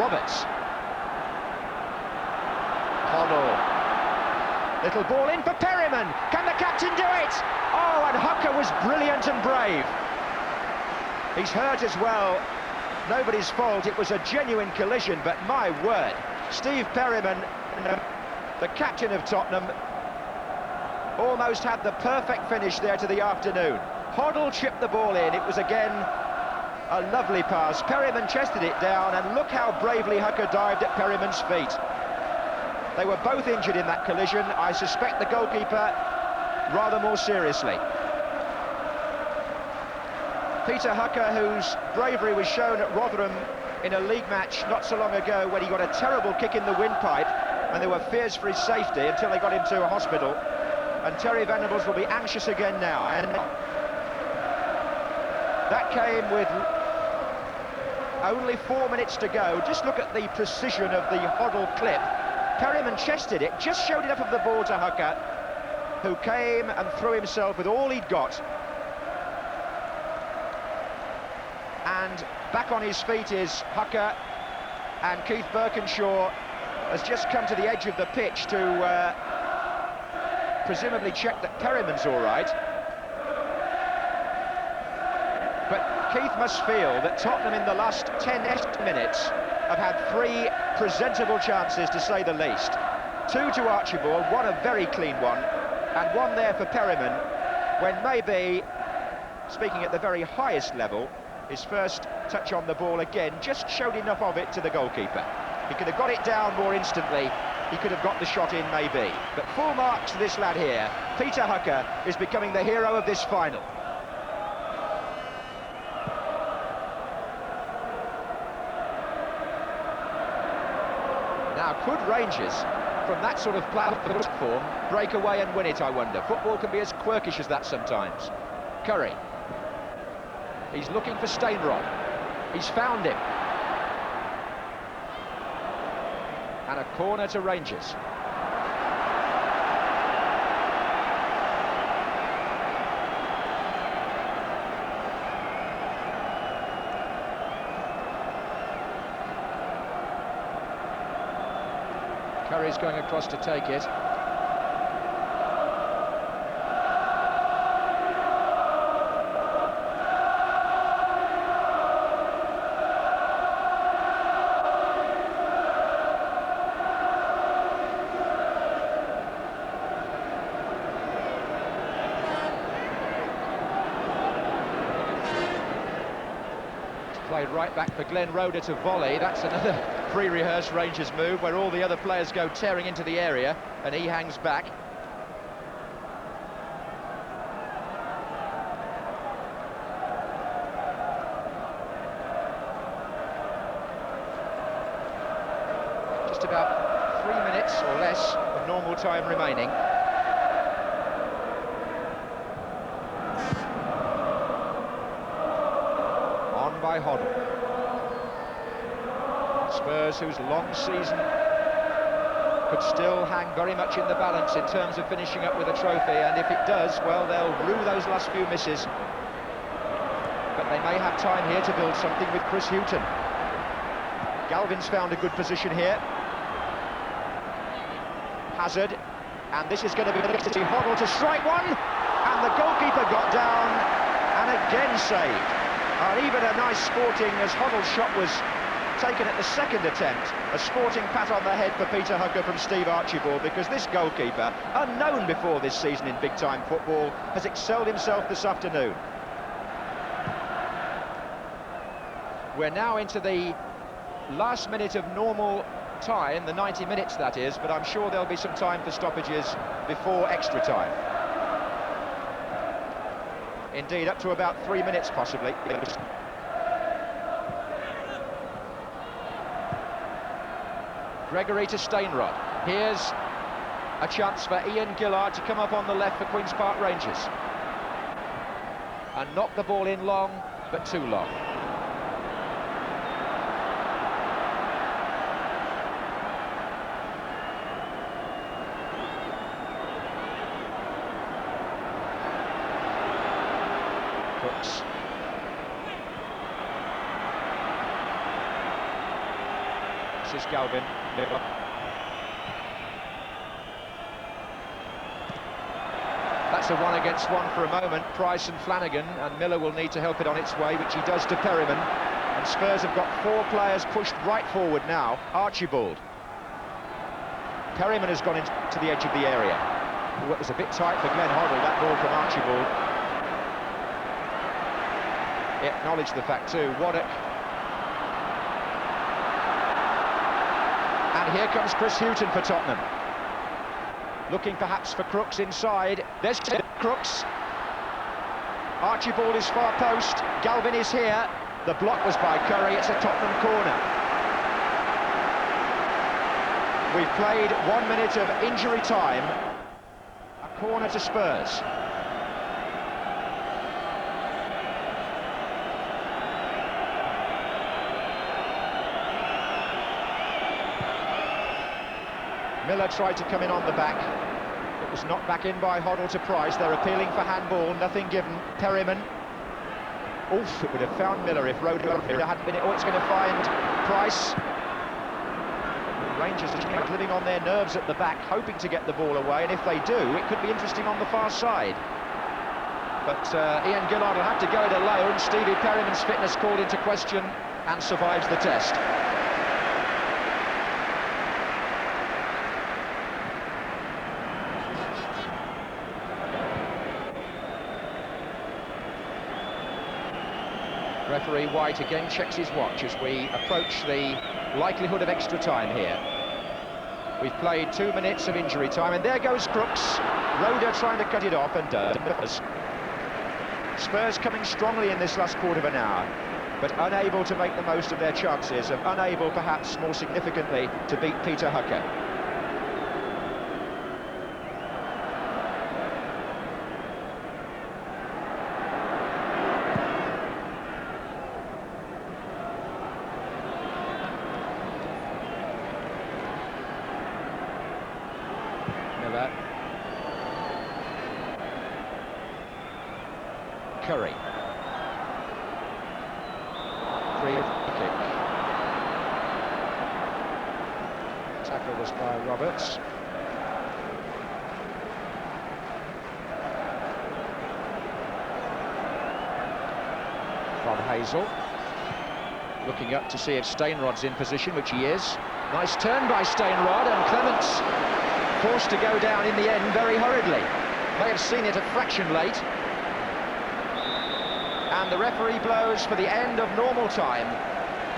Roberts. Hoddle. Little ball in for Perryman. Can the captain do it? Oh, and Hooker was brilliant and brave. He's hurt as well. Nobody's fault. It was a genuine collision, but my word, Steve Perryman, the captain of Tottenham, almost had the perfect finish there to the afternoon. Hoddle chipped the ball in. It was again a lovely pass. Perryman chested it down, and look how bravely Hooker dived at Perryman's feet. They were both injured in that collision. I suspect the goalkeeper rather more seriously. Peter Hooker, whose bravery was shown at Rotherham in a league match not so long ago when he got a terrible kick in the windpipe and there were fears for his safety until they got him to a hospital. And Terry Venables will be anxious again now. And that came with only 4 minutes to go. Just look at the precision of the Hoddle clip. Perryman chested it, just showed enough of the ball to Hooker, who came and threw himself with all he'd got. And back on his feet is Hooker, and Keith Birkinshaw has just come to the edge of the pitch to presumably check that Perryman's all right. But Keith must feel that Tottenham in the last 10 minutes have had 3 presentable chances, to say the least. 2 to Archibald, one a very clean one, and one there for Perryman, when maybe, speaking at the very highest level, his first touch on the ball again just showed enough of it to the goalkeeper. He could have got it down more instantly, he could have got the shot in maybe. But full marks to this lad here. Peter Hooker is becoming the hero of this final. Now, could Rangers, from that sort of platform, break away and win it, I wonder? Football can be as quirkish as that sometimes. Curry. He's looking for Steinrod. He's found him. And a corner to Rangers. Curry's going across to take it. Played right back for Glenn Roeder to volley. That's another pre-rehearsed Rangers move where all the other players go tearing into the area and he hangs back. Just about 3 minutes or less of normal time remaining. By Hoddle. Spurs, whose long season could still hang very much in the balance in terms of finishing up with a trophy, and if it does, well, they'll rue those last few misses. But they may have time here to build something with Chris Hughton. Galvin's found a good position here. Hazard, and this is going to be Hoddle to strike one, and the goalkeeper got down and again saved. And even a nice sporting, as Hoddle's shot was taken at the second attempt, a sporting pat on the head for Peter Hooker from Steve Archibald, because this goalkeeper, unknown before this season in big-time football, has excelled himself this afternoon. We're now into the last minute of normal time, the 90 minutes that is, but I'm sure there'll be some time for stoppages before extra time. Indeed, up to about 3 minutes, possibly. Gregory to Steinrod. Here's a chance for Ian Gillard to come up on the left for Queen's Park Rangers. And knock the ball in long, but too long. Crooks. This is Galvin. That's a 1-against-1 for a moment. Price and Flanagan, and Miller will need to help it on its way, which he does to Perryman. And Spurs have got 4 players pushed right forward now. Archibald. Perryman has gone into the edge of the area. Ooh, it was a bit tight for Glenn Hoddle, that ball from Archibald. He acknowledged the fact too. Waddock. And here comes Chris Hughton for Tottenham. Looking perhaps for Crooks inside. There's Crooks. Archibald is far post. Galvin is here. The block was by Curry. It's a Tottenham corner. We've played 1 minute of injury time. A corner to Spurs. Miller tried to come in on the back. It was knocked back in by Hoddle to Price. They're appealing for handball, nothing given. Perryman. Oof, it would have found Miller if Road hadn't been... Oh, it's going to find Price. Rangers are living on their nerves at the back, hoping to get the ball away, and if they do, it could be interesting on the far side. But Ian Gillard will have to go it alone. Stevie Perryman's fitness called into question and survives the test. Referee White again checks his watch as we approach the likelihood of extra time here. We've played 2 minutes of injury time, and there goes Crooks. Roeder trying to cut it off, and does. Spurs coming strongly in this last quarter of an hour, but unable to make the most of their chances, and unable, perhaps more significantly, to beat Peter Hucker. Curry. Free kick. Tackle was by Roberts. From Hazel. Looking up to see if Steinrod's in position, which he is. Nice turn by Steinrod, and Clements forced to go down in the end very hurriedly. May have seen it a fraction late. And the referee blows for the end of normal time,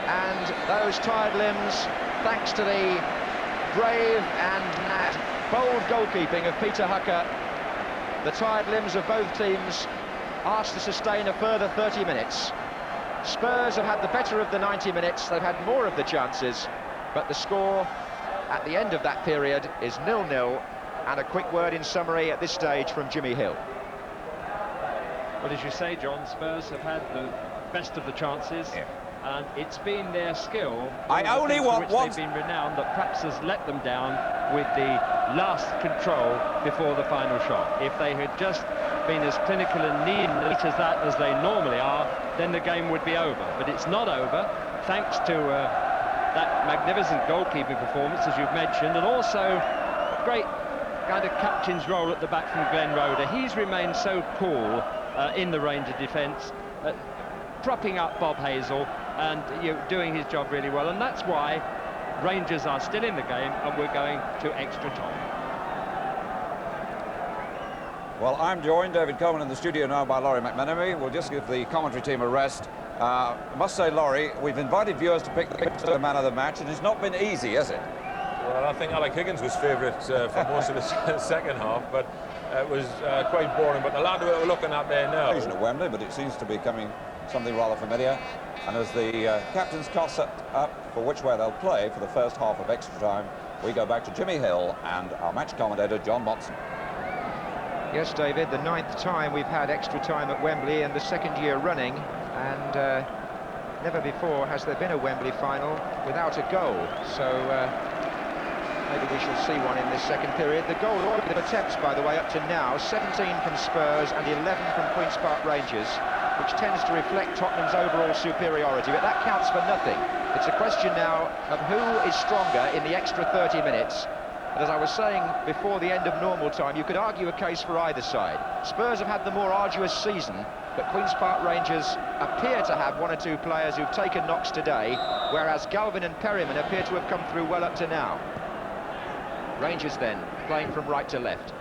and those tired limbs, thanks to the brave and bold goalkeeping of Peter Hucker, the tired limbs of both teams asked to sustain a further 30 minutes. Spurs have had the better of the 90 minutes, they've had more of the chances, but the score at the end of that period is 0-0, and a quick word in summary at this stage from Jimmy Hill. Well, as you say, John, Spurs have had the best of the chances, and it's been their skill, I only want one. They've been renowned, that perhaps has let them down with the last control before the final shot. If they had just been as clinical and neat as that as they normally are, then the game would be over. But it's not over, thanks to that magnificent goalkeeping performance, as you've mentioned, and also a great kind of captain's role at the back from Glenn Roeder. He's remained so cool in the Ranger defence, propping up Bob Hazel and doing his job really well, and that's why Rangers are still in the game and we're going to extra time. Well, I'm joined, David Coleman, in the studio now by Laurie McMenemy. We'll just give the commentary team a rest. I must say, Laurie, we've invited viewers to pick the man of the match, and it's not been easy, has it? Well, I think Alec Higgins was favourite for most of the second half, but it was quite boring. But the lad that we're looking at there now... Occasion at Wembley, but it seems to be becoming something rather familiar. And as the captains toss up for which way they'll play for the first half of extra time, we go back to Jimmy Hill and our match commentator, John Motson. Yes, David, the 9th time we've had extra time at Wembley and the 2nd year running, and never before has there been a Wembley final without a goal. So maybe we shall see one in this second period. The goal order of attempts, by the way, up to now, 17 from Spurs and 11 from Queen's Park Rangers, which tends to reflect Tottenham's overall superiority, but that counts for nothing. It's a question now of who is stronger in the extra 30 minutes. And as I was saying before the end of normal time, you could argue a case for either side. Spurs have had the more arduous season, but Queen's Park Rangers appear to have one or two players who've taken knocks today, whereas Galvin and Perryman appear to have come through well up to now. Rangers then, playing from right to left.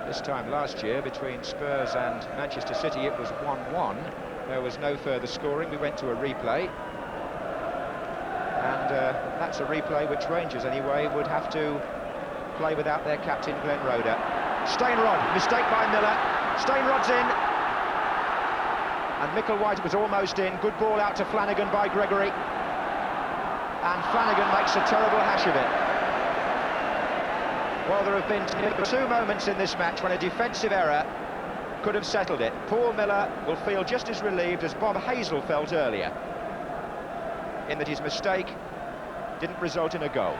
This time last year, between Spurs and Manchester City, it was 1-1. There was no further scoring. We went to a replay. And that's a replay which Rangers, anyway, would have to play without their captain, Glenn Roeder. Stainrod, mistake by Miller. Stainrod's in. And Micklewhite was almost in. Good ball out to Flanagan by Gregory. And Flanagan makes a terrible hash of it. Well, there have been 2 moments in this match when a defensive error could have settled it. Paul Miller will feel just as relieved as Bob Hazel felt earlier, in that his mistake didn't result in a goal.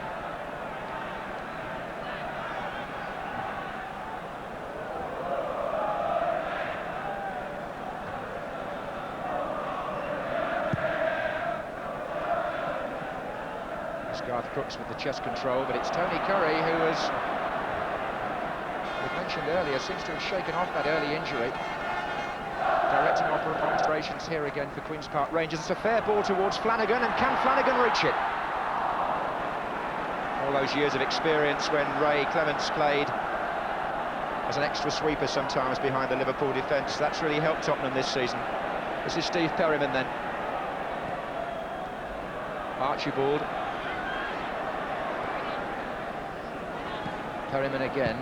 It's Garth Crooks with the chest control, but it's Tony Curry who has, we mentioned earlier, seems to have shaken off that early injury. Directing operations here again for Queen's Park Rangers. It's a fair ball towards Flanagan, and can Flanagan reach it? All those years of experience when Ray Clements played as an extra sweeper sometimes behind the Liverpool defence, that's really helped Tottenham this season. This is Steve Perryman then. Archibald. Perryman again.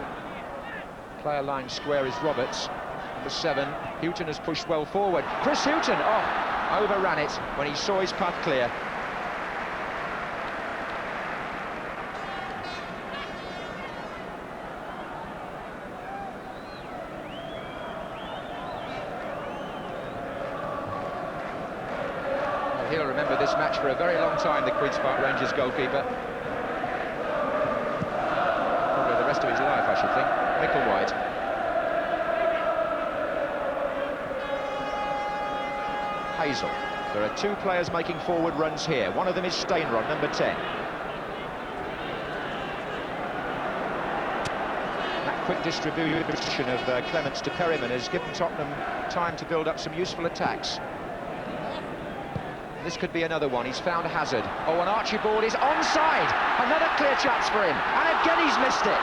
Player line square is Roberts. Number 7, Houghton has pushed well forward. Chris Houghton, overran it when he saw his path clear. Well, he'll remember this match for a very long time, the Queen's Park Rangers goalkeeper. Probably the rest of his life, I should think. Micklewhite. Hazel. There are 2 players making forward runs here. One of them is Stainrod, number 10. That quick distribution of Clements to Perryman has given Tottenham time to build up some useful attacks. This could be another one. He's found Hazard. Oh, and Archibald is onside. Another clear chance for him. And again he's missed it.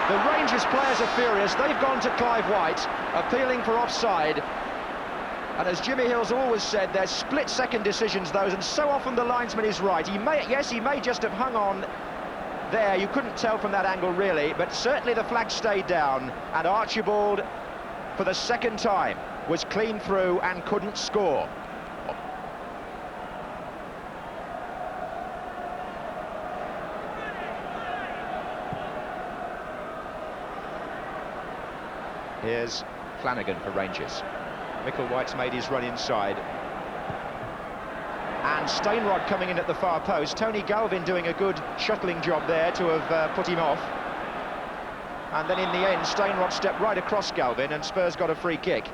The Rangers players are furious. They've gone to Clive White, appealing for offside. And as Jimmy Hill's always said, they're split-second decisions, those, and so often the linesman is right. He may just have hung on there. You couldn't tell from that angle, really, but certainly the flag stayed down, and Archibald, for the second time, was clean through and couldn't score. Here's Flanagan for Rangers. Micklewhite's made his run inside. And Stainrod coming in at the far post. Tony Galvin doing a good shuttling job there to have put him off. And then in the end, Stainrod stepped right across Galvin and Spurs got a free kick.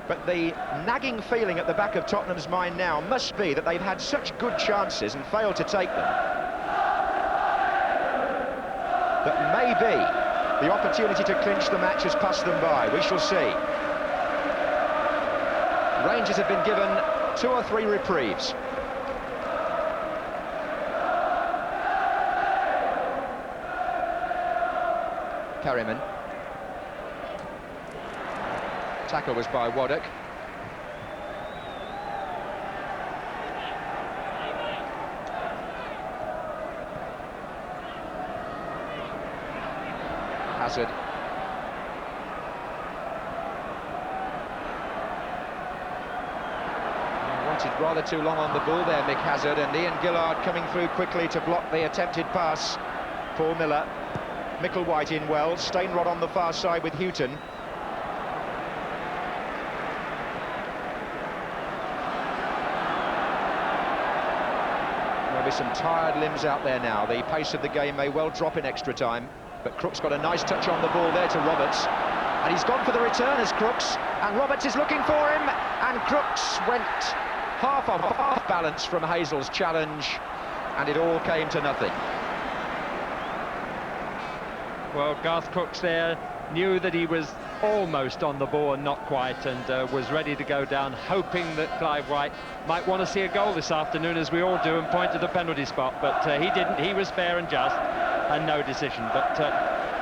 But the nagging feeling at the back of Tottenham's mind now must be that they've had such good chances and failed to take them, that maybe the opportunity to clinch the match has passed them by. We shall see. Rangers have been given 2 or 3 reprieves. Perryman. Tackle was by Waddock. Hazard. Wanted rather too long on the ball there, Mick Hazard, and Ian Gillard coming through quickly to block the attempted pass. Paul Miller. Micklewhite in well. Stainrod on the far side with Houghton. There'll be some tired limbs out there now. The pace of the game may well drop in extra time. But Crooks got a nice touch on the ball there to Roberts. And he's gone for the return as Crooks. And Roberts is looking for him. And Crooks went half balance from Hazel's challenge. And it all came to nothing. Well, Garth Crooks there knew that he was almost on the ball and not quite, and was ready to go down, hoping that Clive White might want to see a goal this afternoon, as we all do, and point to the penalty spot. But he didn't. He was fair and just, and no decision. But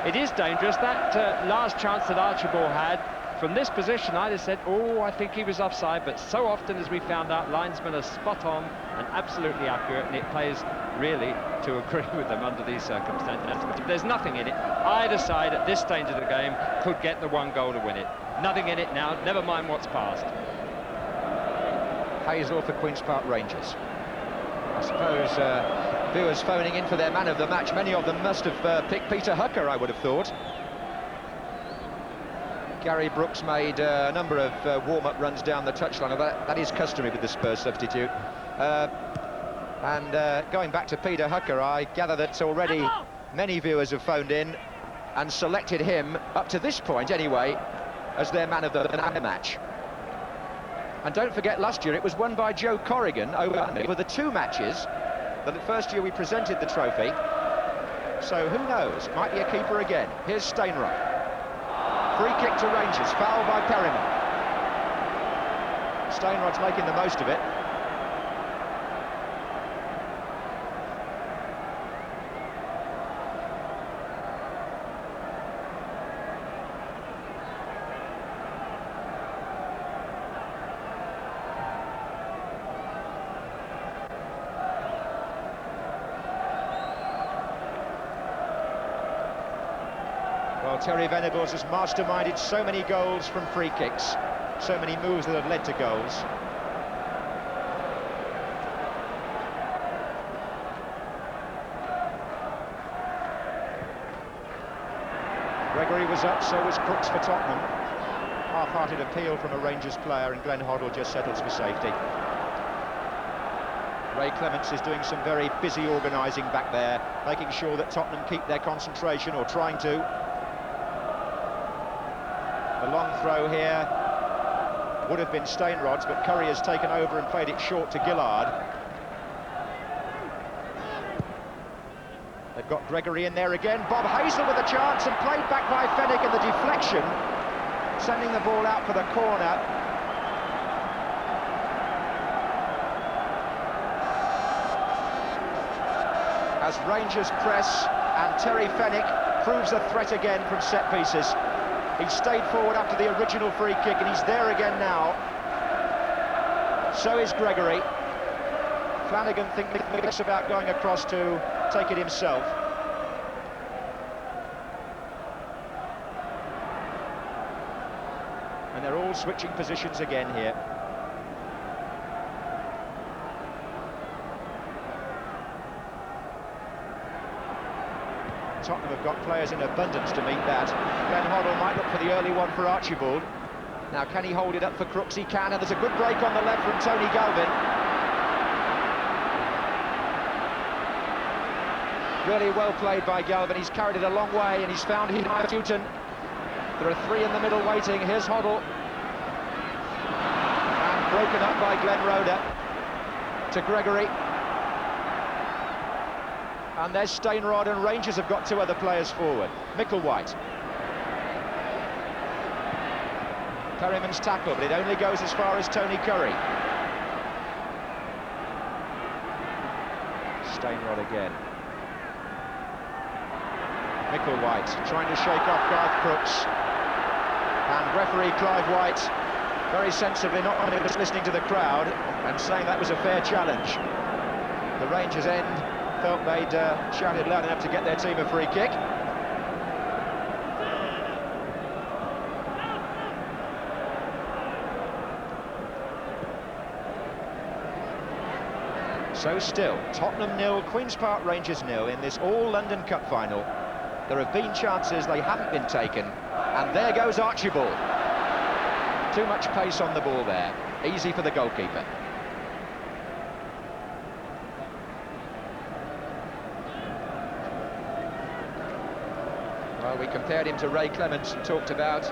it is dangerous. That last chance that Archibald had, from this position, I'd have said, oh, I think he was offside, but so often, as we found out, linesmen are spot on and absolutely accurate, and it plays really to agree with them under these circumstances. But there's nothing in it. Either side at this stage of the game could get the 1 goal to win it. Nothing in it now, never mind what's past. Hazel for Queen's Park Rangers. I suppose viewers phoning in for their man of the match, many of them must have picked Peter Hucker, I would have thought. Gary Brooks made a number of warm-up runs down the touchline. That is customary with the Spurs substitute. Going back to Peter Hucker, I gather that already many viewers have phoned in and selected him, up to this point anyway, as their man of the match. And don't forget, last year it was won by Joe Corrigan over the 2 matches that the first year we presented the trophy. So who knows, might be a keeper again. Here's Steinrock. Free kick to Rangers, foul by Perryman. Steinrod's making the most of it. Well, Terry Venables has masterminded so many goals from free kicks, so many moves that have led to goals. Gregory was up, so was Crooks for Tottenham. Half-hearted appeal from a Rangers player, and Glenn Hoddle just settles for safety. Ray Clements is doing some very busy organising back there, making sure that Tottenham keep their concentration, or trying to. The long throw here would have been Steinrod's, but Curry has taken over and played it short to Gillard. They've got Gregory in there again. Bob Hazel with a chance, and played back by Fenwick, and the deflection, sending the ball out for the corner. As Rangers press, and Terry Fenwick proves a threat again from set pieces. He stayed forward after the original free kick, and he's there again now. So is Gregory. Flanagan thinks about going across to take it himself. And they're all switching positions again here. Tottenham have got players in abundance to meet that. Glenn Hoddle might look for the early one for Archibald. Now, can he hold it up for Crooks? He can, and there's a good break on the left from Tony Galvin. Really well played by Galvin. He's carried it a long way, and he's found Newton. There are 3 in the middle waiting. Here's Hoddle. And broken up by Glenn Roeder. To Gregory. And there's Steinrod, and Rangers have got 2 other players forward. Micklewhite. Perryman's tackle, but it only goes as far as Tony Curry. Steinrod again. Micklewhite trying to shake off Garth Crooks. And referee Clive White very sensibly not only just listening to the crowd and saying that was a fair challenge. The Rangers end felt they'd shouted loud enough to get their team a free kick. So still, Tottenham 0, Queen's Park Rangers 0 in this all-London Cup final. There have been chances, they haven't been taken, and there goes Archibald. Too much pace on the ball there, easy for the goalkeeper. Well, we compared him to Ray Clements and talked about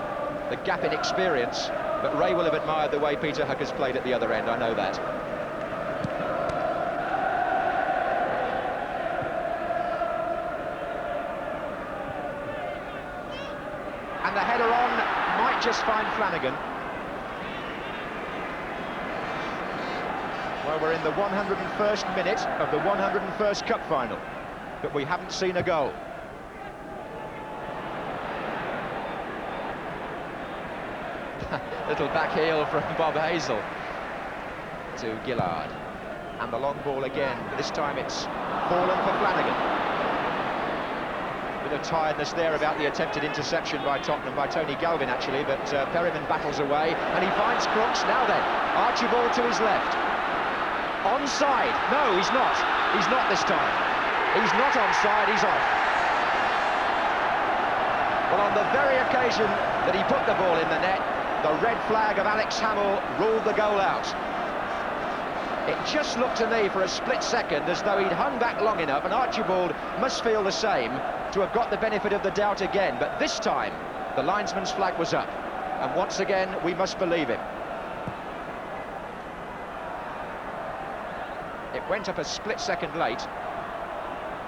the gap in experience, but Ray will have admired the way Peter Hucker's played at the other end, I know that. And the header on might just find Flanagan. Well, we're in the 101st minute of the 101st Cup final, but we haven't seen a goal. Little back heel from Bob Hazel to Gillard. And the long ball again. This time it's fallen for Flanagan. Bit of tiredness there about the attempted interception by Tottenham, by Tony Galvin actually, but Perryman battles away and he finds Crooks. Now then, Archibald to his left. Onside. No, he's not. He's not this time. He's not onside, he's off. Well, on the very occasion that he put the ball in the net, the red flag of Alex Hamill ruled the goal out. It just looked to me for a split second as though he'd hung back long enough, and Archibald must feel the same, to have got the benefit of the doubt again. But this time, the linesman's flag was up. And once again, we must believe him. It went up a split second late.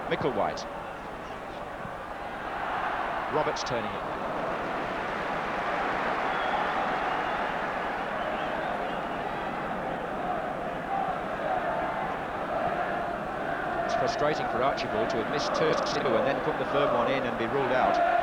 Micklewhite. Roberts turning it. It's frustrating for Archibald to have missed two and then put the third one in and be ruled out.